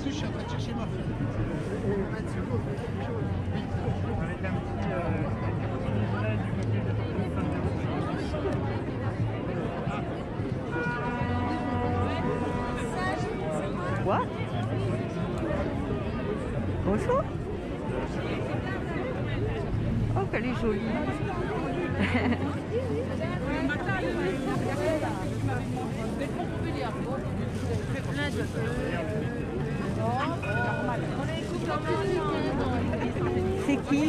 Speaker 18: Je suis en train de chercher ma fille.
Speaker 14: Quoi? Bonjour. Oh, qu'elle est jolie. C'est qui?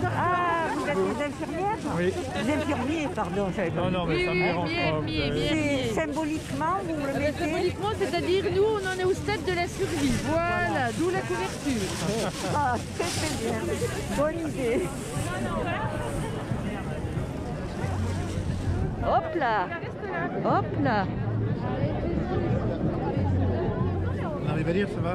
Speaker 14: Ah, vous êtes des infirmières?
Speaker 18: Oui.
Speaker 14: Des infirmiers, pardon.
Speaker 18: Non, mais ça me dérange pas.
Speaker 14: Symboliquement, vous le mettez?
Speaker 19: Symboliquement, c'est-à-dire, nous, on en est au stade de la survie. Voilà, d'où la couverture.
Speaker 14: Ah, très bien. Bonne idée. Hop là. Hop là.
Speaker 18: On arrive à lire, ça va?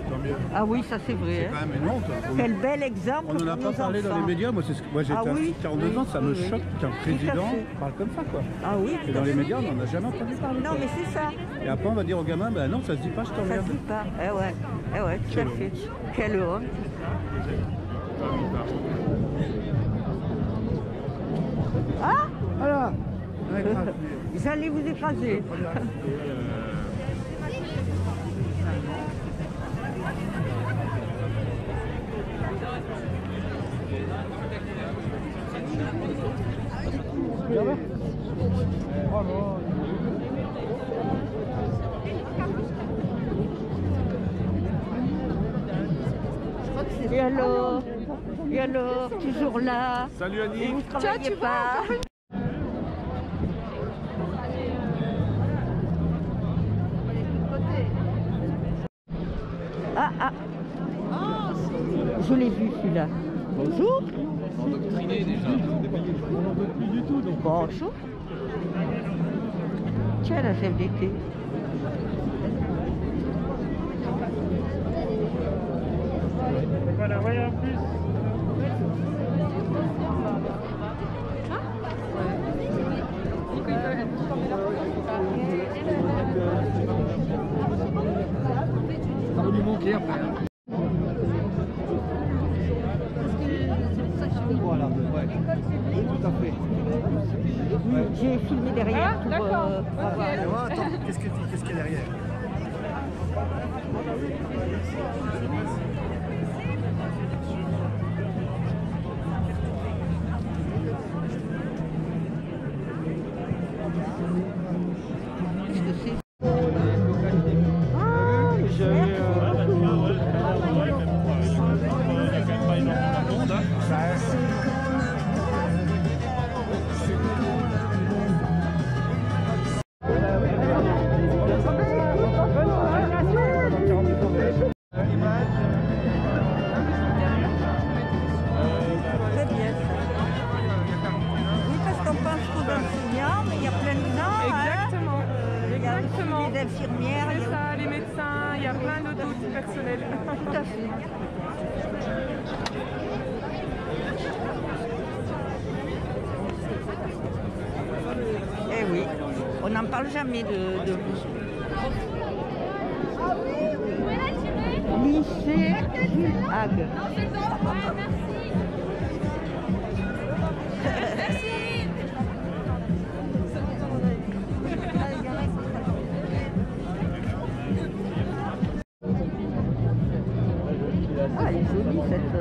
Speaker 18: Tant mieux.
Speaker 14: Ah oui, ça c'est vrai.
Speaker 18: C'est quand même une honte.
Speaker 14: Quel bel exemple.
Speaker 18: On n'en a pas parlé dans les médias. Moi, j'ai
Speaker 14: oui,
Speaker 18: 42 ans, ça me choque qu'un président parle comme ça, quoi.
Speaker 14: Ah oui.
Speaker 18: Et dans les médias, on n'en a jamais entendu parler.
Speaker 14: Non, mais c'est ça.
Speaker 18: Et après, on va dire aux gamins, ben non, ça se dit pas, je t'emmerde.
Speaker 14: Ça se dit pas. Eh ouais, tout à fait. Quelle honte. Ah
Speaker 18: voilà.
Speaker 14: J'allais vous écraser. Et alors, toujours là.
Speaker 18: Salut Annie.
Speaker 14: Vous travaillez pas. Ah. Je l'ai vu celui-là. Bonjour.
Speaker 18: Endoctriné déjà. On n'en veut plus du tout. Donc.
Speaker 14: Bonjour. Tiens la CFDT.
Speaker 18: Voilà, voyez en plus.
Speaker 6: compliqué après. Hein.
Speaker 14: Voilà, ouais. Tout à fait. Oui, j'ai filmé derrière.
Speaker 19: Ah, d'accord.
Speaker 14: Voilà.
Speaker 5: Attends, qu'est-ce qu'il y a derrière?
Speaker 17: Les infirmières,
Speaker 19: c'est ça, les médecins, il y a plein d'autres personnels.
Speaker 17: Tout à fait. Eh oui, on n'en parle jamais de vous. Lycée Jules Hague. Ah, elle est jolie cette...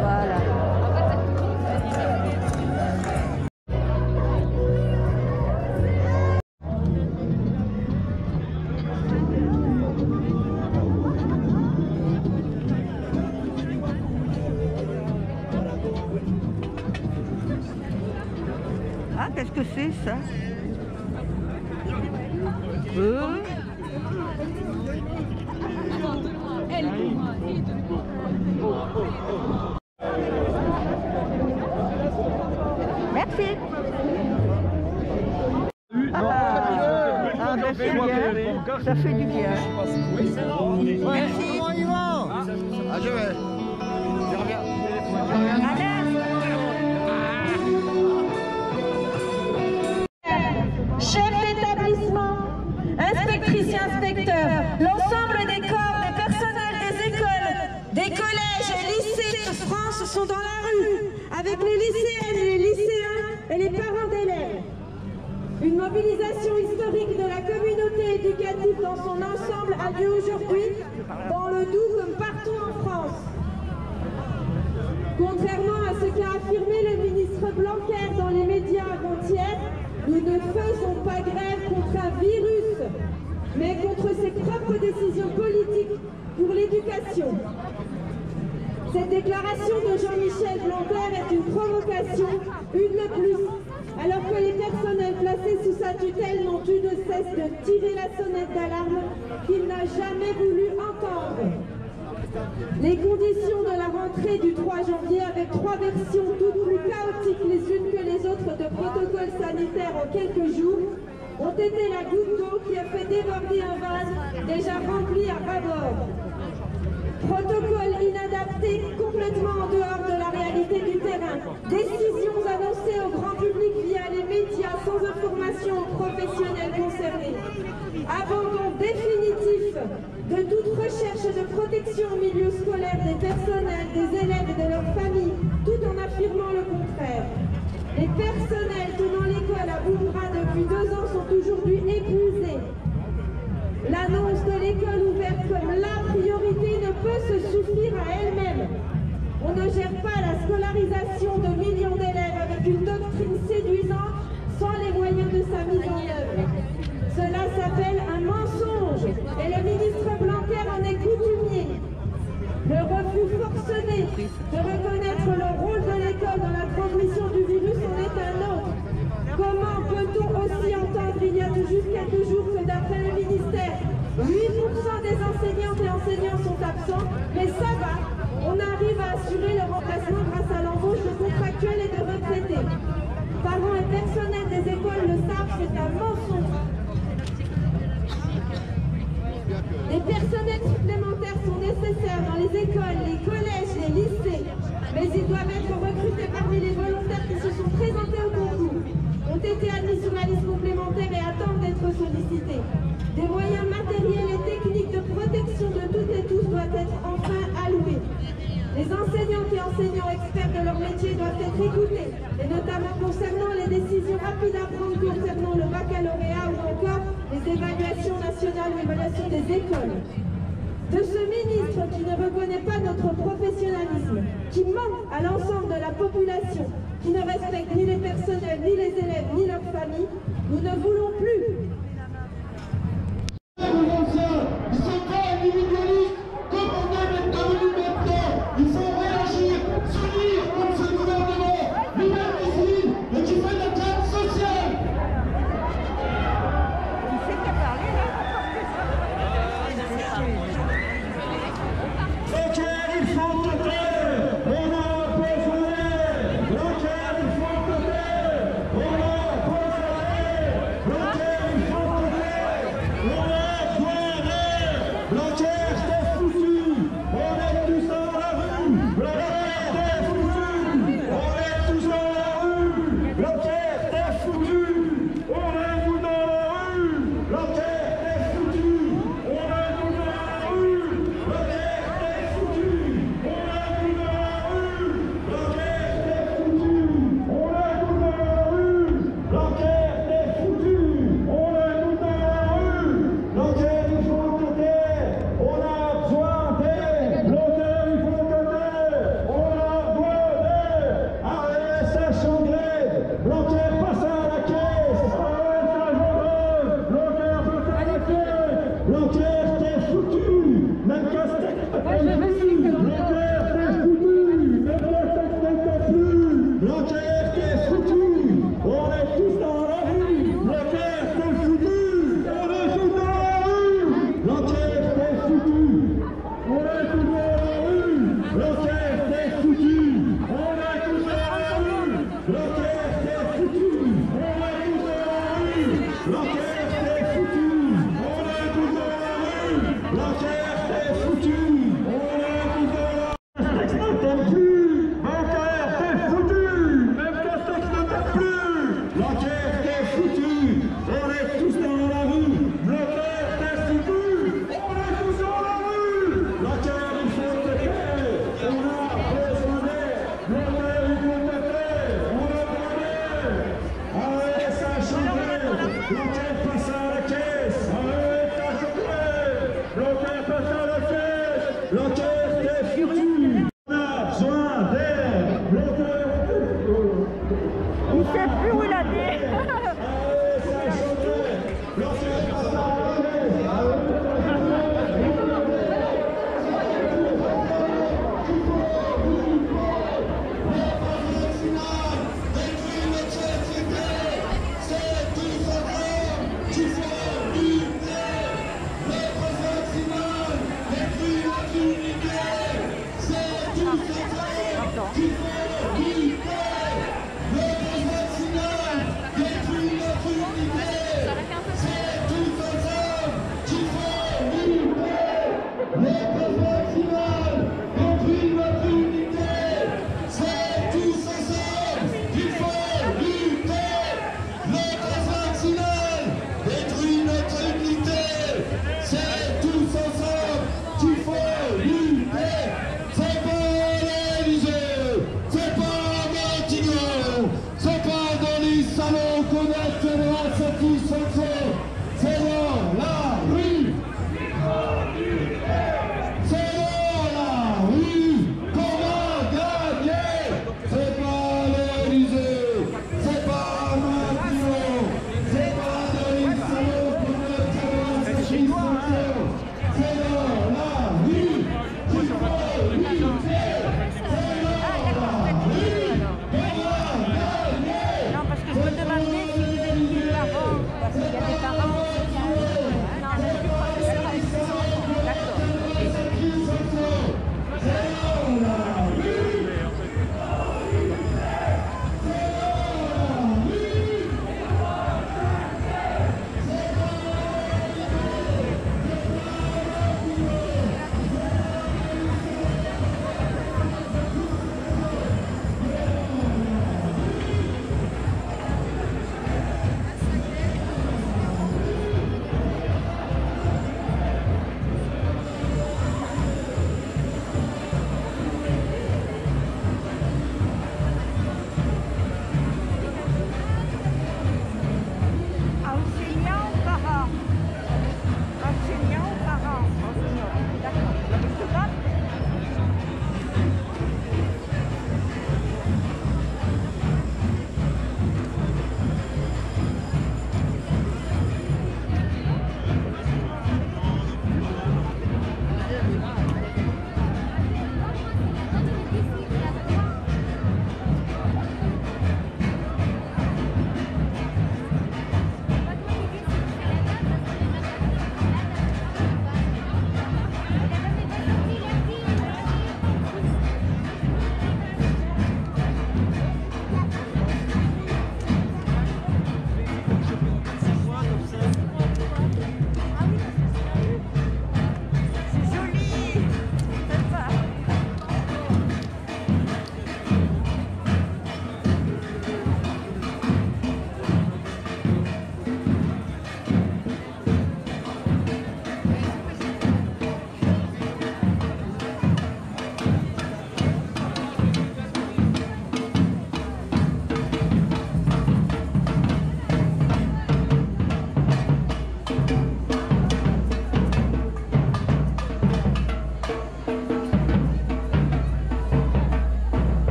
Speaker 17: Voilà. Ah, qu'est-ce que c'est ça? Merci. Ben c'est bien, ça fait du bien. Merci.
Speaker 5: Ah, je vais. Je reviens.
Speaker 21: Chef d'établissement, inspectrice et inspecteur, l'ensemble des corps, des personnels des écoles, des collèges et lycées de France sont dans la rue, avec les lycéennes, les lycéens et les parents d'élèves. Une mobilisation historique de la communauté éducative dans son ensemble a lieu aujourd'hui, dans le Doubs comme partout en France. Contrairement à ce qu'a affirmé le ministre Blanquer dans les médias avant-hier, nous ne faisons pas grève contre un virus, mais contre ses propres décisions politiques pour l'éducation. Cette déclaration de Jean-Michel Blanquer est une provocation, une de plus, alors que les personnels placés sous sa tutelle n'ont eu de cesse de tirer la sonnette d'alarme qu'il n'a jamais voulu entendre. Les conditions de la rentrée du 3 janvier, avec 3 versions toutes plus chaotiques les unes que les autres de protocoles sanitaires en quelques jours, ont été la goutte d'eau qui a fait déborder un vase déjà rempli à ras-bord. Protocole inadapté, complètement en dehors de la réalité du terrain. Décisions annoncées au grand public via les médias sans information aux professionnels concernés. Abandon définitif de toute recherche de protection au milieu scolaire des personnels, des élèves et de leurs familles, tout en affirmant le contraire. Les personnels tenant l'école à bout de bras depuis 2 ans sont aujourd'hui épuisés. L'annonce de l'école ouverte comme la priorité ne peut se suffire à elle-même. On ne gère pas la scolarisation de millions d'élèves avec une doctrine séduisante sans les moyens de sa mise en œuvre. Cela s'appelle un mensonge et le ministre Blanquer en est coutumier. Le refus forcené de reconnaître le rôle de l'école dans la transmission du virus en est un autre. Comment peut-on aussi entendre il y a tout juste quelques jours que d'après le ministère, 8% des enseignantes et enseignants sont absents, mais ça va, on arrive à assurer le remplacement grâce à l'embauche de contractuels et de retraités. Parents et personnels des écoles le savent, c'est un mensonge. Des personnels supplémentaires sont nécessaires dans les écoles, les collèges, les lycées, mais ils doivent être recrutés parmi les volontaires qui se sont présentés au concours. doivent être écoutés, et notamment concernant les décisions rapides à prendre concernant le baccalauréat ou encore les évaluations nationales ou évaluations des écoles. De ce ministre qui ne reconnaît pas notre professionnalisme, qui ment à l'ensemble de la population, qui ne respecte ni les personnels, ni les élèves, ni leurs familles, nous ne voulons plus.
Speaker 11: Ils sont pas individualistes comme on est devenu maintenant. Il faut réagir, s'unir contre ce gouvernement liberticide et qui fait de la traite sociale.
Speaker 10: Il sait qu'à parler là.
Speaker 11: Blanquer, il faut te taire. On a besoin d'aide. Blanquer, il faut te taire. On a besoin d'aide. Blanquer, il faut te taire. On a besoin d'aide. Blanquer, t'es foutu. On est tous dans la rue. Blanquer, t'es foutu. On est tous dans la rue. Blanquer, t'es foutu. On est tous dans la rue. Blanquer, t'es foutu. On est tous dans la rue. Blanquer, t'es foutu. On est tous dans la rue. Blanquer, t'es foutu. On est tous dans la rue. Blanquer, t'es foutu. On est tous dans la rue. Blanquer, il faut te taire. On a besoin d'aide. Blanquer, il faut te taire. On a besoin d'aide. AESH en grève. Blanquer passe à la caisse. AESH en grève. Blanquer passe à la caisse. Blanquer, t'es foutu. Même Castex t'appelle plus. Blanquer, t'es foutu. Même Castex t'appelle plus. Blanquer, t'es foutu. On est tous dans la rue. Blanquer, t'es foutu. On est tous dans la rue. Blanquer, t'es foutu. On est tous dans la rue. Blanquer, t'es foutu. On est tous dans la rue. Blanquer, t'es foutu. On est tous dans la rue. Blanquer, t'es foutu. On est tous dans la rue. Blanquer, t'es foutu. On est tous dans la rue. Castex ne t'aime plus. Blanquer, t'es foutu. Même Castex ne t'aime plus. Blanquer, t'es foutu. On est tous dans la rue. Blanquer, t'es foutu. On est tous dans la rue. Blanquer, il faut te taire. On a besoin d'aide. Blanquer, il faut te taire. On a besoin d'aide. AESH en grève. Blanquer passe à la caisse. AESH en grève. Blanquer passe à la caisse. Blanquer, t'es foutu. On a besoin d'aide. Blanquer,
Speaker 10: Il sait plus où il a dit.
Speaker 11: AESH en grève. Blanquer passe à la caisse. C'est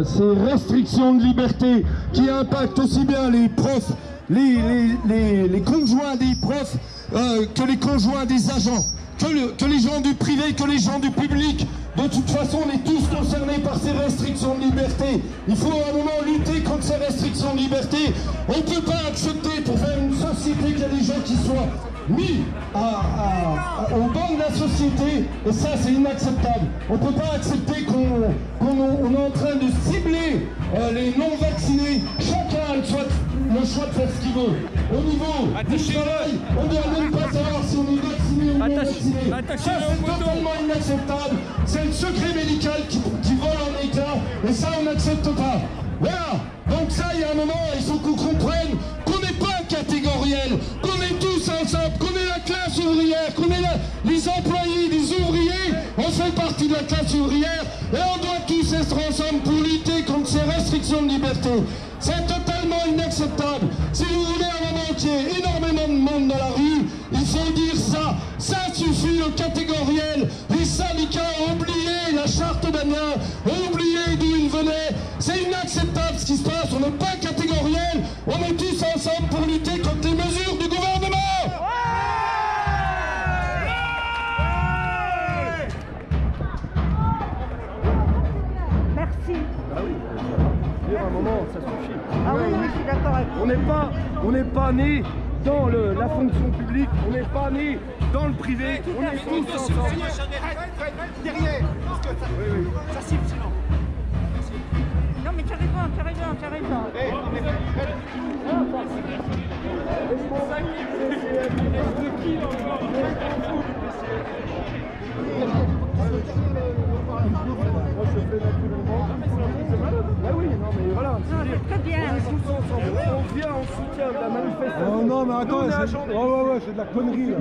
Speaker 11: Ces restrictions de liberté qui impactent aussi bien les profs, les conjoints des profs, que les conjoints des agents, que les gens du privé, que les gens du public. De toute façon, on est tous concernés par ces restrictions de liberté. Il faut à un moment lutter contre ces restrictions de liberté. On ne peut pas accepter, pour faire une société, qu'il y a des gens qui soient mis au banc de la société, et ça c'est inacceptable. On ne peut pas accepter qu'on est en train de cibler les non-vaccinés. Chacun a le choix de faire ce qu'il veut. Au niveau du travail, on ne doit même pas savoir si on est vacciné ou non vacciné. Ça c'est totalement inacceptable. C'est le secret médical qui vole en éclats, et ça on n'accepte pas. Voilà, donc ça il y a un moment, il faut qu'on comprenne qu'on n'est pas catégoriel, qu'on est tous ensemble, qu'on est la classe ouvrière, qu'on est les employés, les ouvriers, on fait partie de la classe ouvrière et on doit tous être ensemble pour lutter contre ces restrictions de liberté. C'est totalement inacceptable. Si vous voulez un moment qu'il y ait énormément de monde dans la rue, il faut dire ça. Ça suffit le catégoriel. Les syndicats ont oublié la charte d'Amiens, ont oublié d'où ils venaient. C'est inacceptable ce qui se passe. On n'est pas catégoriel. On est tous ensemble pour lutter contre les mesures du gouvernement.
Speaker 10: Merci.
Speaker 5: Ah oui. À un moment, ça suffit.
Speaker 10: Ah oui, je suis d'accord avec vous.
Speaker 5: On n'est pas né dans la fonction publique, on n'est pas né dans le privé, on est tous ensemble.
Speaker 6: Derrière, parce que ça cible sinon.
Speaker 10: Non mais tu as raison.
Speaker 5: Ah oui, non mais voilà.
Speaker 10: Non, c'est très bien.
Speaker 5: On vient en soutien de la manifestation.
Speaker 11: Oh non, mais attends, c'est de la connerie là.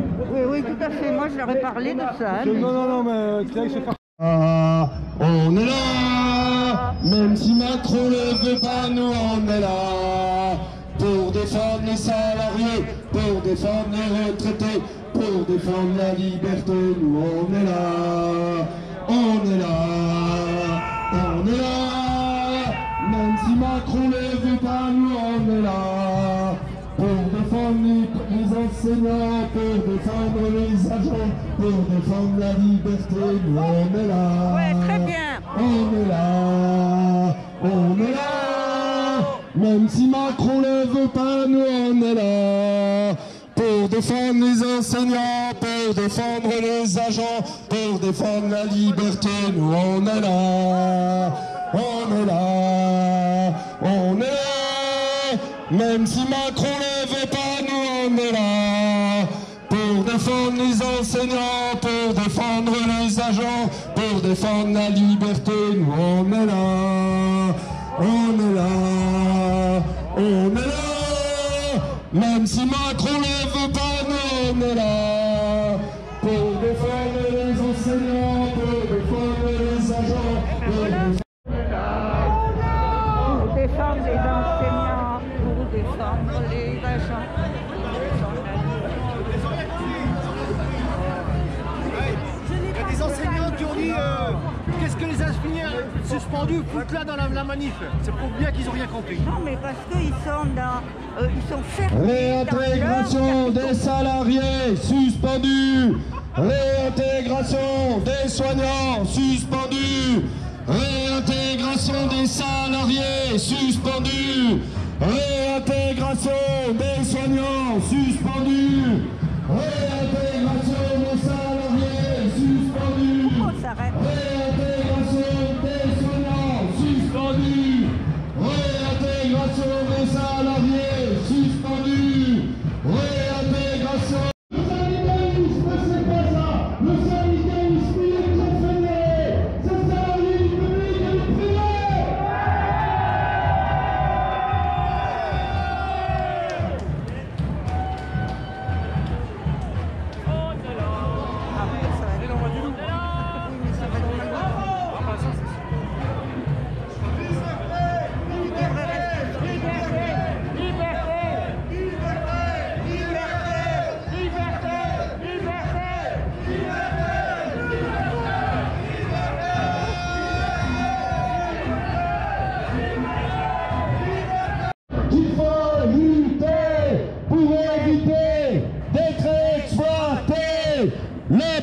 Speaker 10: Oui, tout à fait. Moi, je leur ai parlé de ça.
Speaker 11: Non, mais c'est pas.
Speaker 3: On est là, même si Macron ne veut pas, nous on est là. Pour défendre les salariés, pour défendre les retraités, pour défendre la liberté, nous on est là. On est là, on est là. Même si Macron ne veut pas, nous on est là. Pour défendre les enseignants, pour défendre les agents, pour défendre la liberté, nous on est là.
Speaker 10: Ouais, très bien.
Speaker 3: On est là, on est là. Même si Macron ne veut pas, nous on est là. Pour défendre les enseignants, pour défendre les agents, pour défendre la liberté, nous on est là. On est là, on est là. Même si Macron ne veut pas, nous on est là. Pour défendre les enseignants, pour défendre les agents, pour défendre la liberté, nous on est là. On est là, on est là. Même si Macron ne veut pas, nous on est là. Pour défendre les enseignants, pour défendre les agents, pour défendre...
Speaker 10: Pour défendre les enseignants, pour défendre les agents.
Speaker 6: Il y a des enseignants qui ont dit qu'est-ce que les infirmières suspendus foutent là dans la manif. C'est pour bien qu'ils n'ont rien compris.
Speaker 10: Non, mais parce qu'ils sont ils sont fermés.
Speaker 3: Réintégration des salariés suspendus. Réintégration des soignants suspendus. Réintégration des salariés suspendus. Réintégration des soignants suspendus. Réintégration des salariés suspendus. Réintégration des soignants suspendus. Réintégration des salariés suspendus. Réintégration. Le syndicalisme, c'est pas ça. Le syndicalisme,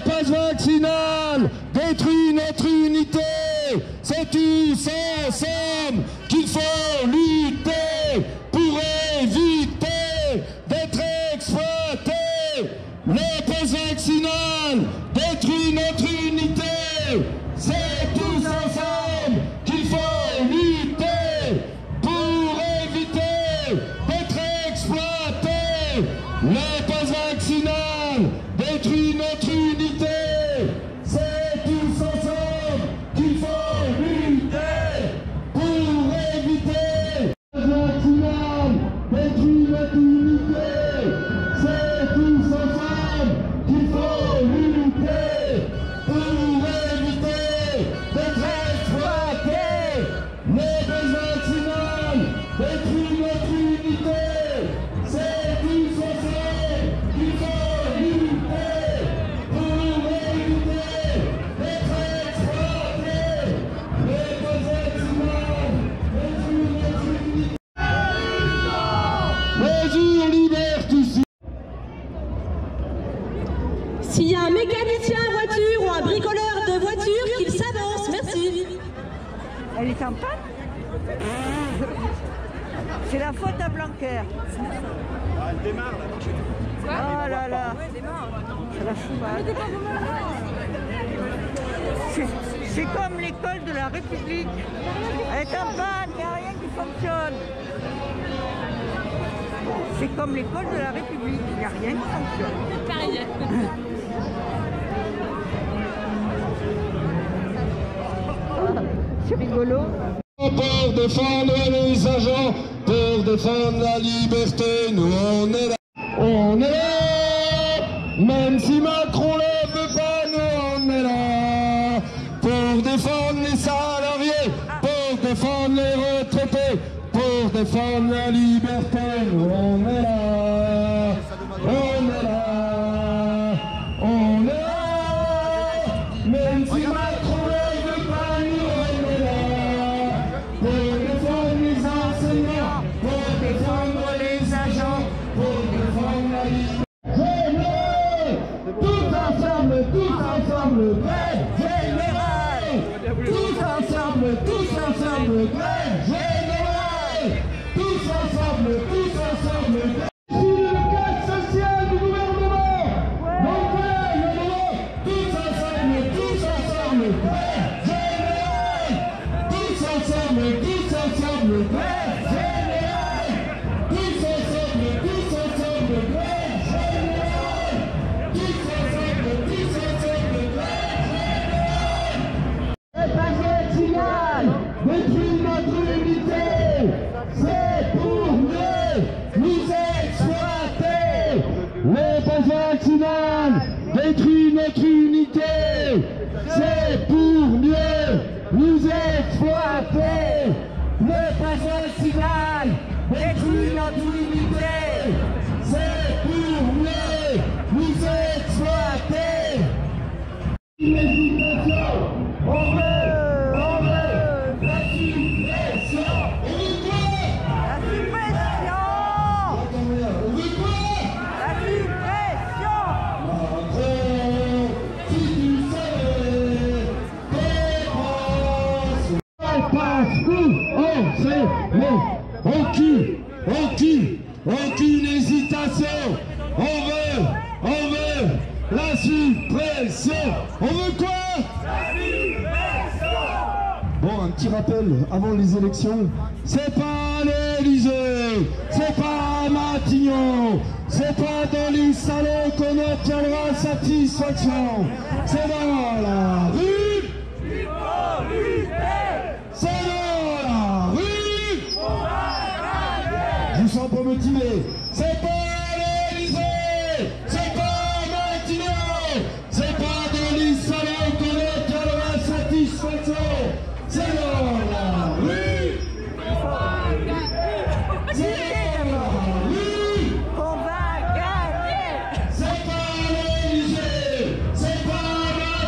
Speaker 11: Le passe vaccinal détruit notre unité. C'est tous ensemble qu'il faut lutter pour éviter d'être exploités. Le passe vaccinal détruit notre unité. C'est tous ensemble qu'il faut lutter pour éviter d'être exploités. Le passe vaccinal détruit notre unité. C'est tous ensemble qu'il faut lutter pour éviter. Le passe vaccinal détruit notre unité. C'est tous ensemble qu'il faut lutter pour éviter d'être exploités. Le passe vaccinal détruit notre unité. C'est tous ensemble qu'il faut lutter pour éviter d'être exploités. Le passe vaccinal détruit notre unité. Mesure liberticide.
Speaker 21: S'il y a un mécanicien à voiture ou un bricoleur de voiture, qu'il s'avance. Merci.
Speaker 10: Elle est en panne? C'est la faute à Blanquer.
Speaker 6: Elle démarre là.
Speaker 10: Oh là là. Ça la fout mal. C'est comme l'école de la République. Elle est en panne, il n'y a rien qui fonctionne. C'est comme l'école de la République, il n'y a rien qui fonctionne.
Speaker 19: Pareil.
Speaker 10: C'est rigolo.
Speaker 11: Pour défendre les agents, pour défendre la liberté, nous on est là. On est là, même si Macron ne veut pas, nous on est là. Pour défendre les salariés, pour défendre les retraités, pour défendre la liberté, nous on est là. On est là, on est là, même si Macron ne veut pas, nous on est là. Pour défendre les enseignants, pour défendre les agents, pour défendre la liberté. Tous ensemble, grève générale. Tous ensemble, grève générale. Tous ensemble, grève. Sur le casse social du gouvernement. Donc voilà, le moment. Tous ensemble, grève générale. Tous ensemble, grève générale. Tous ensemble, grève générale. Tous ensemble, grève générale. Le passe vaccinal détruit notre unité. C'est pour mieux nous exploiter. Le passe vaccinal détruit notre unité. C'est pour mieux nous exploiter. Le passe vaccinal détruit notre unité. C'est pour mieux nous exploiter. L'hésitation, on veut la suppression. On veut quoi?
Speaker 10: La suppression.
Speaker 11: On veut quoi?
Speaker 10: La suppression.
Speaker 11: Macron, si tu savais, dépense. Partout, on sait, aucune hésitation. On veut la suppression. On veut quoi? La suppression. Bon, un petit rappel avant les élections. C'est pas à l'Élysée, c'est pas à Matignon, c'est pas dans les salons qu'on obtiendra satisfaction. C'est dans la rue. Il faut lutter. C'est dans la rue. On va gagner. Je vous sens pas motivé. C'est pas à l'Élysée, c'est pas à Matignon, c'est pas dans les salons qu'on obtiendra satisfaction. C'est dans la rue. On va gagner. C'est dans la rue.
Speaker 10: On va gagner.
Speaker 11: C'est pas à l'Élysée, c'est pas à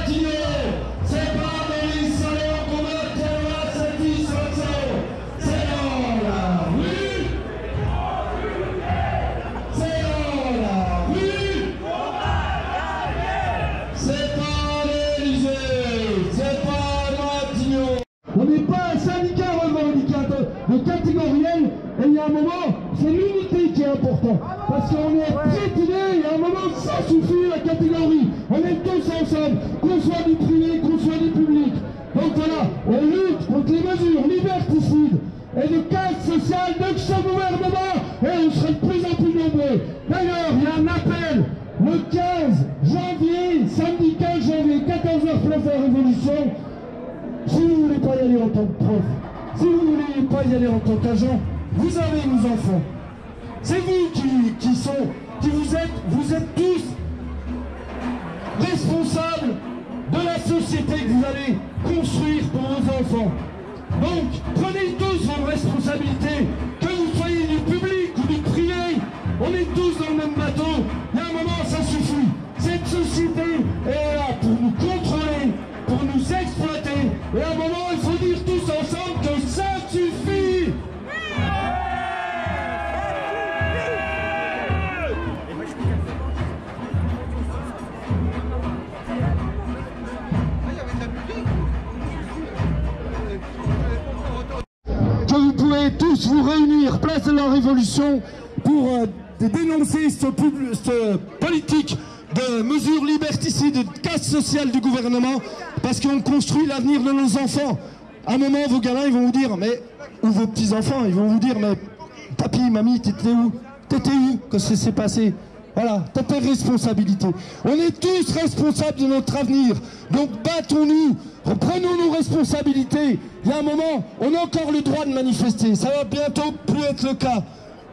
Speaker 11: un moment, c'est l'unité qui est important. Parce qu'on est piétiné, et à un moment, ça suffit la catégorie. On est tous ensemble, qu'on soit du privé, qu'on soit du public. Donc voilà, on lutte contre les mesures liberticides et de casse sociale de ce gouvernement, et on serait de plus en plus nombreux. D'ailleurs, il y a un appel le 15 janvier, samedi 15 janvier, 14h, place de la Révolution. Si vous ne voulez pas y aller en tant que prof, si vous ne voulez pas y aller en tant qu'agent, vous avez nos enfants. C'est vous vous êtes tous responsables de la société que vous allez construire pour vos enfants. Donc, prenez tous vos responsabilités, que vous soyez du public ou du privé, on est tous dans le même bateau. Il y a un moment, ça suffit. Cette société est là pour nous contrôler, pour nous exploiter. Et à un moment, il faut dire tous ensemble que ça suffit. Que vous pouvez tous vous réunir, place de la Révolution, pour dénoncer cette politique de mesures liberticides, de casse sociale du gouvernement, parce qu'on construit l'avenir de nos enfants. À un moment, vos gamins, ils vont vous dire, mais, ou vos petits-enfants, ils vont vous dire, mais, papy, mamie, t'étais où? T'étais où que ça s'est passé? Voilà, t'as tes responsabilités. On est tous responsables de notre avenir. Donc battons-nous, reprenons nos responsabilités. Il y a un moment, on a encore le droit de manifester. Ça va bientôt plus être le cas.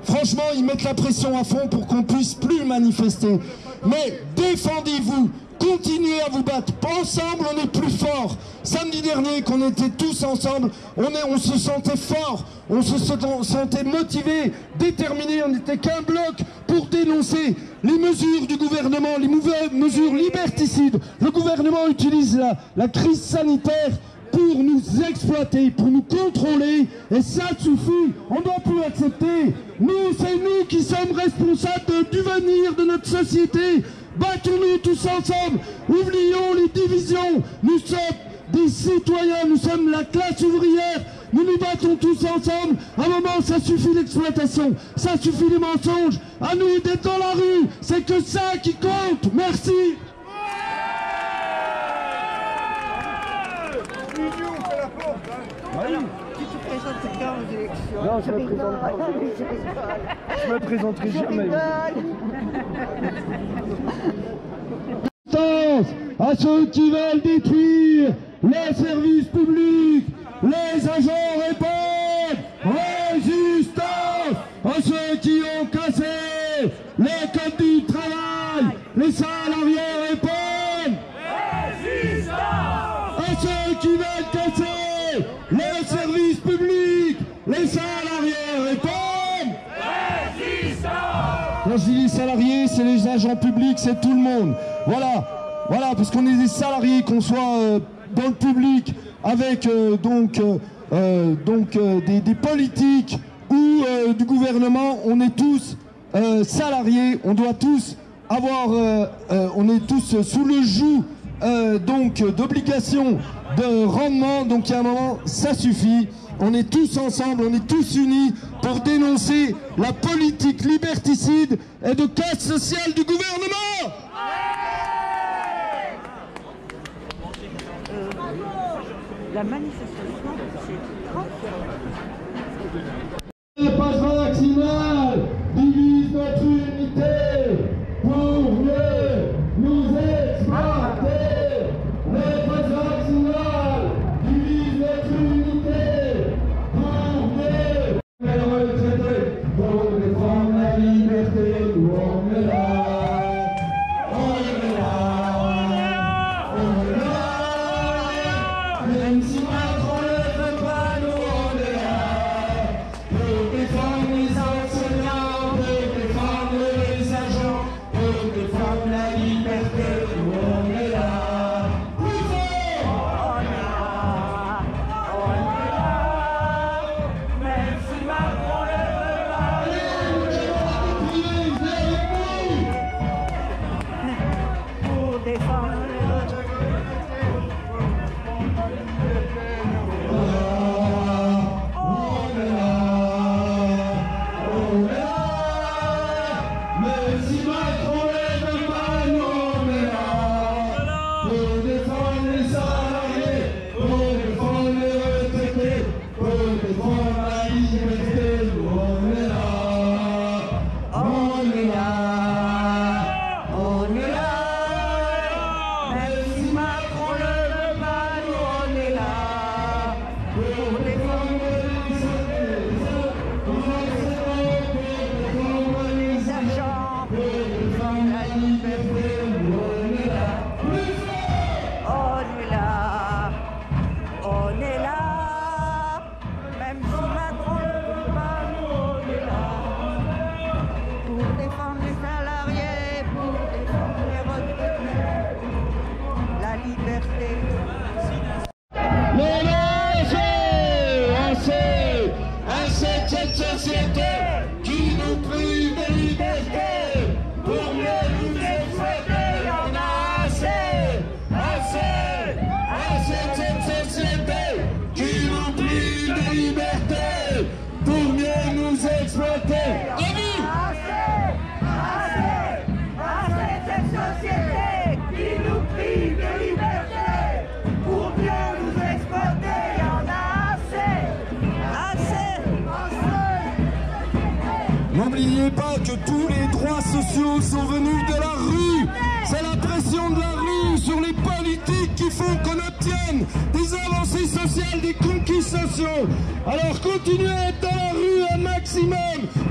Speaker 11: Franchement, ils mettent la pression à fond pour qu'on puisse plus manifester. Mais défendez-vous, continuez à vous battre. Ensemble, on est plus forts. Samedi dernier, qu'on était tous ensemble, on se sentait fort, on se sentait motivés, déterminés. On n'était qu'un bloc pour dénoncer les mesures du gouvernement, les mesures liberticides. Le gouvernement utilise la crise sanitaire pour nous exploiter, pour nous contrôler, et ça suffit, on ne doit plus accepter. Nous, c'est nous qui sommes responsables du devenir de notre société. Battons-nous tous ensemble, oublions les divisions, nous sommes des citoyens, nous sommes la classe ouvrière, nous nous battons tous ensemble. À un moment, ça suffit l'exploitation, ça suffit les mensonges, à nous d'être dans la rue, c'est que ça qui compte. Merci.
Speaker 2: Tu te présentes quand aux élections?
Speaker 5: Non, je me présenterai jamais.
Speaker 11: À ceux qui veulent détruire les services publics, les agents répondent résistance. À ceux qui ont cassé les codes du travail, les salariés répondent résistance. À ceux qui veulent casser les services publics, les salariés répondent résistance. Quand je dis les salariés, c'est les agents publics, c'est tout le monde. Voilà, parce qu'on est des salariés, qu'on soit dans le public avec des politiques ou du gouvernement, on est tous salariés, on doit tous avoir, on est tous sous le joug d'obligations de rendement. Donc il y a un moment, ça suffit. On est tous ensemble, on est tous unis pour dénoncer la politique liberticide et de casse sociale du gouvernement.
Speaker 2: La manifestation, c'est 30
Speaker 11: Le passe vaccinal divise notre unité pour mieux nous exploiter. Le passe vaccinal divise notre unité pour mieux les retraités, pour défendre la liberté. On est là. Même si Macron ne veut pas, nous on est là.
Speaker 5: n'oubliez pas que tous les droits sociaux sont venus de la rue. C'est la pression de la rue sur les politiques qui font qu'on obtienne des avancées sociales, des conquêtes sociales. Alors continuez à être dans la rue un maximum.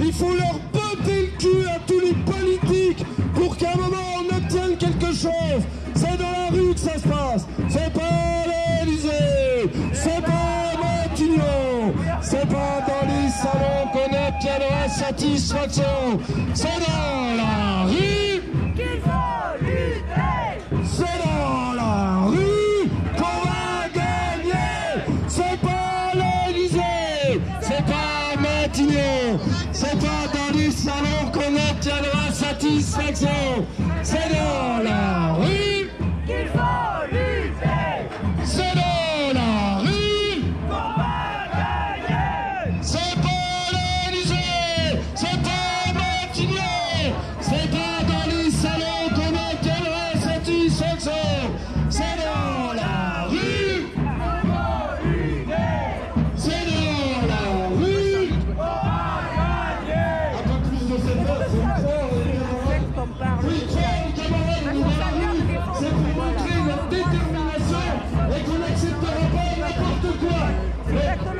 Speaker 5: Il faut leur botter le cul à tous les politiques pour qu'à un moment on obtienne quelque chose. C'est dans la rue que ça se passe. C'est pas à l'Élysée, c'est pas à Matignon, c'est pas dans les salons qu'on obtiendra satisfaction. C'est dans la rue qu'il faut lutter. C'est dans la rue qu'on va gagner. C'est pas à l'Élysée, c'est pas à Matignon, c'est pas dans les salons qu'on obtiendra satisfaction. C'est dans la rue qu'il faut lutter. C'est dans la rue qu'on va gagner. C'est pas à l'Élysée, c'est pas à Matignon, c'est pas dans les salons qu'on obtiendra satisfaction. C'est dans la rue qu'on va lutter. C'est dans la rue qu'on va gagner. Un peu plus de cette heure, c'est c'est pour montrer notre détermination et qu'on n'acceptera pas n'importe quoi.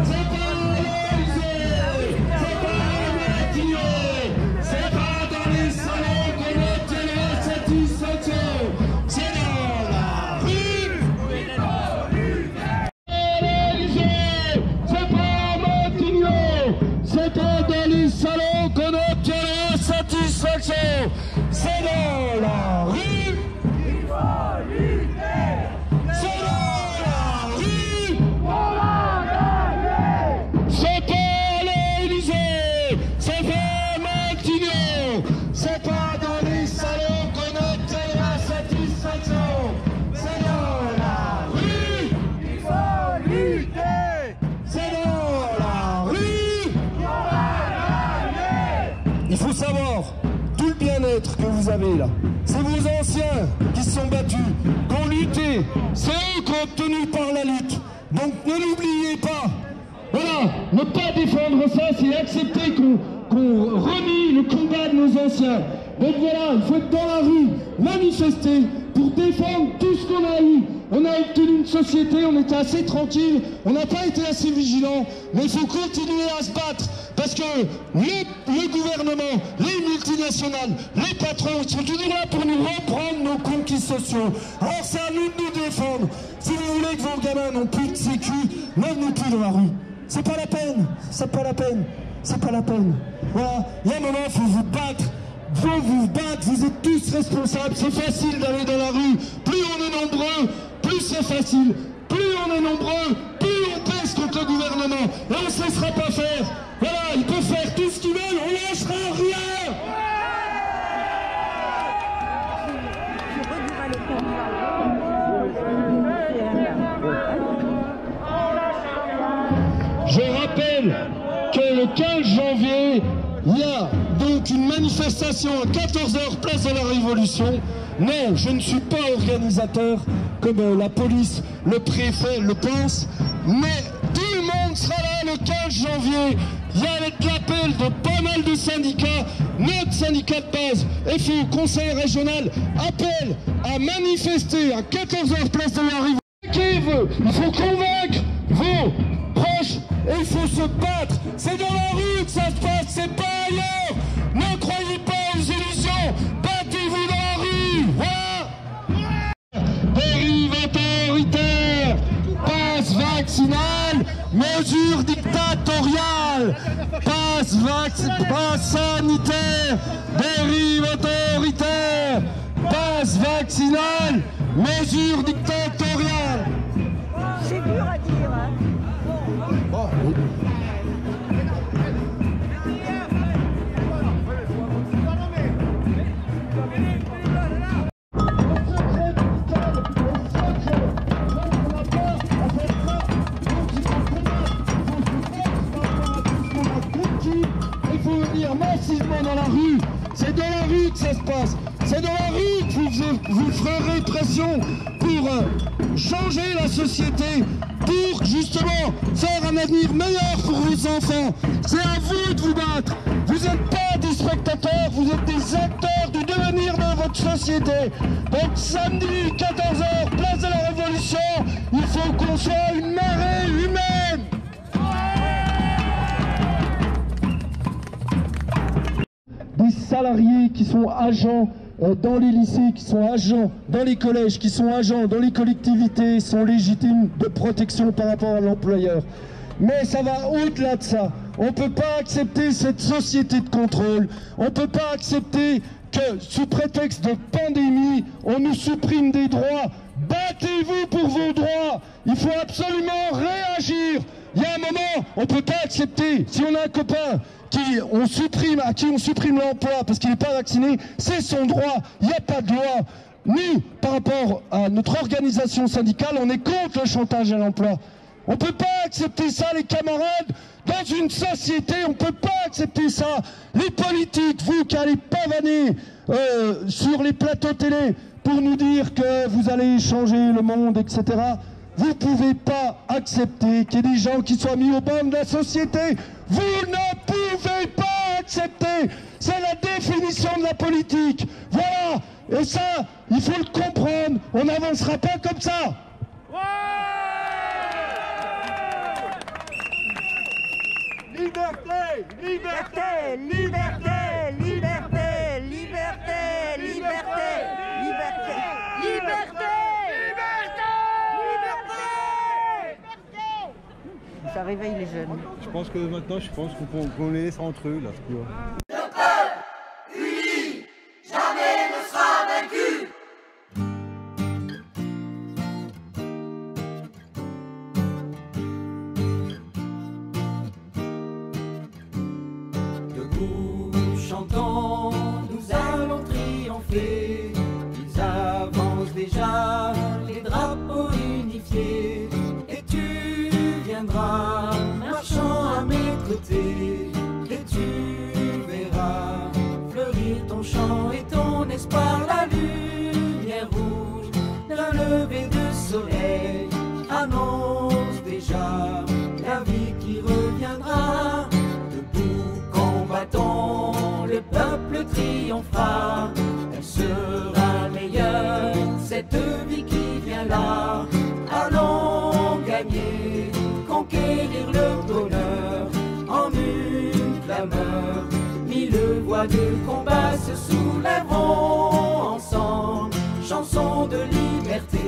Speaker 5: C'est pas à l'Élysée, c'est pas à Matignon, c'est pas dans les salons qu'on obtiendra satisfaction. C'est dans la rue qu'il faut lutter. C'est à l'Élysée, c'est pas à Matignon, c'est pas dans les salons qu'on obtiendra satisfaction. C'est dans la rue. Il faut savoir, tout le bien-être que vous avez là, c'est vos anciens qui se sont battus, qui ont lutté, c'est eux qui ont obtenu par la lutte. Donc ne l'oubliez pas. Voilà, ne pas défendre ça, c'est accepter qu'on renie le combat de nos anciens. Donc voilà, il faut être dans la rue, manifester pour défendre tout ce qu'on a eu. On a obtenu une société, on était assez tranquille, on n'a pas été assez vigilants, mais il faut continuer à se battre. Parce que le gouvernement, les multinationales, les patrons, ils sont toujours là pour nous reprendre nos conquis sociaux. Alors c'est à nous de nous défendre. Si vous voulez que vos gamins n'ont plus de sécu, n'amenez plus dans la rue. C'est pas la peine, c'est pas la peine, c'est pas la peine. Voilà, il y a un moment, il faut vous battre. Faut vous battre, vous êtes tous responsables. C'est facile d'aller dans la rue. Plus on est nombreux, plus c'est facile. Plus on est nombreux, plus on pèse contre le gouvernement. Et on ne se laissera pas faire. Voilà, ils peuvent faire tout ce qu'ils veulent, on ne lâchera rien. Je rappelle que le 15 janvier, il y a donc une manifestation à 14h, place de la Révolution. Non, je ne suis pas organisateur comme la police, le préfet le pense, mais tout le monde sera là le 15 janvier. Il y a l'appel de pas mal de syndicats. Notre syndicat de base, FO, Conseil régional, appelle à manifester à 14h, place de la Révolution. Qui veut? Il faut convaincre vos proches et il faut se battre. C'est dans la rue que ça se passe, c'est pas ailleurs. Ne croyez pas aux illusions. Battez-vous dans la rue. Voilà. Dérive autoritaire, passe vaccinal, mesures dictatoriales, passe sanitaire, dérive autoritaire, passe vaccinal, mesures dictatoriales.
Speaker 10: C'est dur à dire, hein.
Speaker 5: Bon. Il faut venir massivement dans la rue. C'est dans la rue que ça se passe. C'est dans la rue que vous ferez pression pour changer la société pour justement faire un avenir meilleur pour vos enfants. C'est à vous de vous battre. Vous n'êtes pas des spectateurs, vous êtes des acteurs du devenir de votre société. Donc samedi 14h, place de la Révolution, il faut qu'on soit une marée humaine. Des salariés qui sont agents dans les lycées, qui sont agents dans les collèges, qui sont agents dans les collectivités, sont légitimes de protection par rapport à l'employeur. Mais ça va au-delà de ça. On ne peut pas accepter cette société de contrôle. On ne peut pas accepter que, sous prétexte de pandémie, on nous supprime des droits. Battez-vous pour vos droits. Il faut absolument réagir. Il y a un moment, on ne peut pas accepter. Si on a un copain à qui on supprime l'emploi parce qu'il n'est pas vacciné, c'est son droit. Il n'y a pas de loi. Nous, par rapport à notre organisation syndicale, on est contre le chantage à l'emploi. On ne peut pas accepter ça, les camarades. Dans une société, on ne peut pas accepter ça. Les politiques, vous qui allez pavaner sur les plateaux télé pour nous dire que vous allez changer le monde, etc., vous ne pouvez pas accepter qu'il y ait des gens qui soient mis au banc de la société. Vous ne pouvez pas accepter. C'est la définition de la politique. Voilà. Et ça, il faut le comprendre. On n'avancera pas comme ça.
Speaker 21: Liberté, liberté, liberté, liberté, liberté, liberté, liberté, liberté, liberté.
Speaker 14: Ça réveille les jeunes.
Speaker 6: Je pense que maintenant, qu'on les laisse entre eux, là.
Speaker 21: Le peuple uni jamais ne sera vaincu.
Speaker 1: Chantons, nous allons triompher. Ils avancent déjà, les drapeaux unifiés. Et tu viendras, marchant à mes côtés. Et tu verras fleurir ton chant et ton espoir. La lumière rouge d'un lever de soleil annonce déjà la vie qui reviendra. Le peuple triomphera, elle sera meilleure, cette vie qui vient là. Allons gagner, conquérir le bonheur, en une clameur. Mille voix de combat se soulèveront ensemble, chansons de liberté.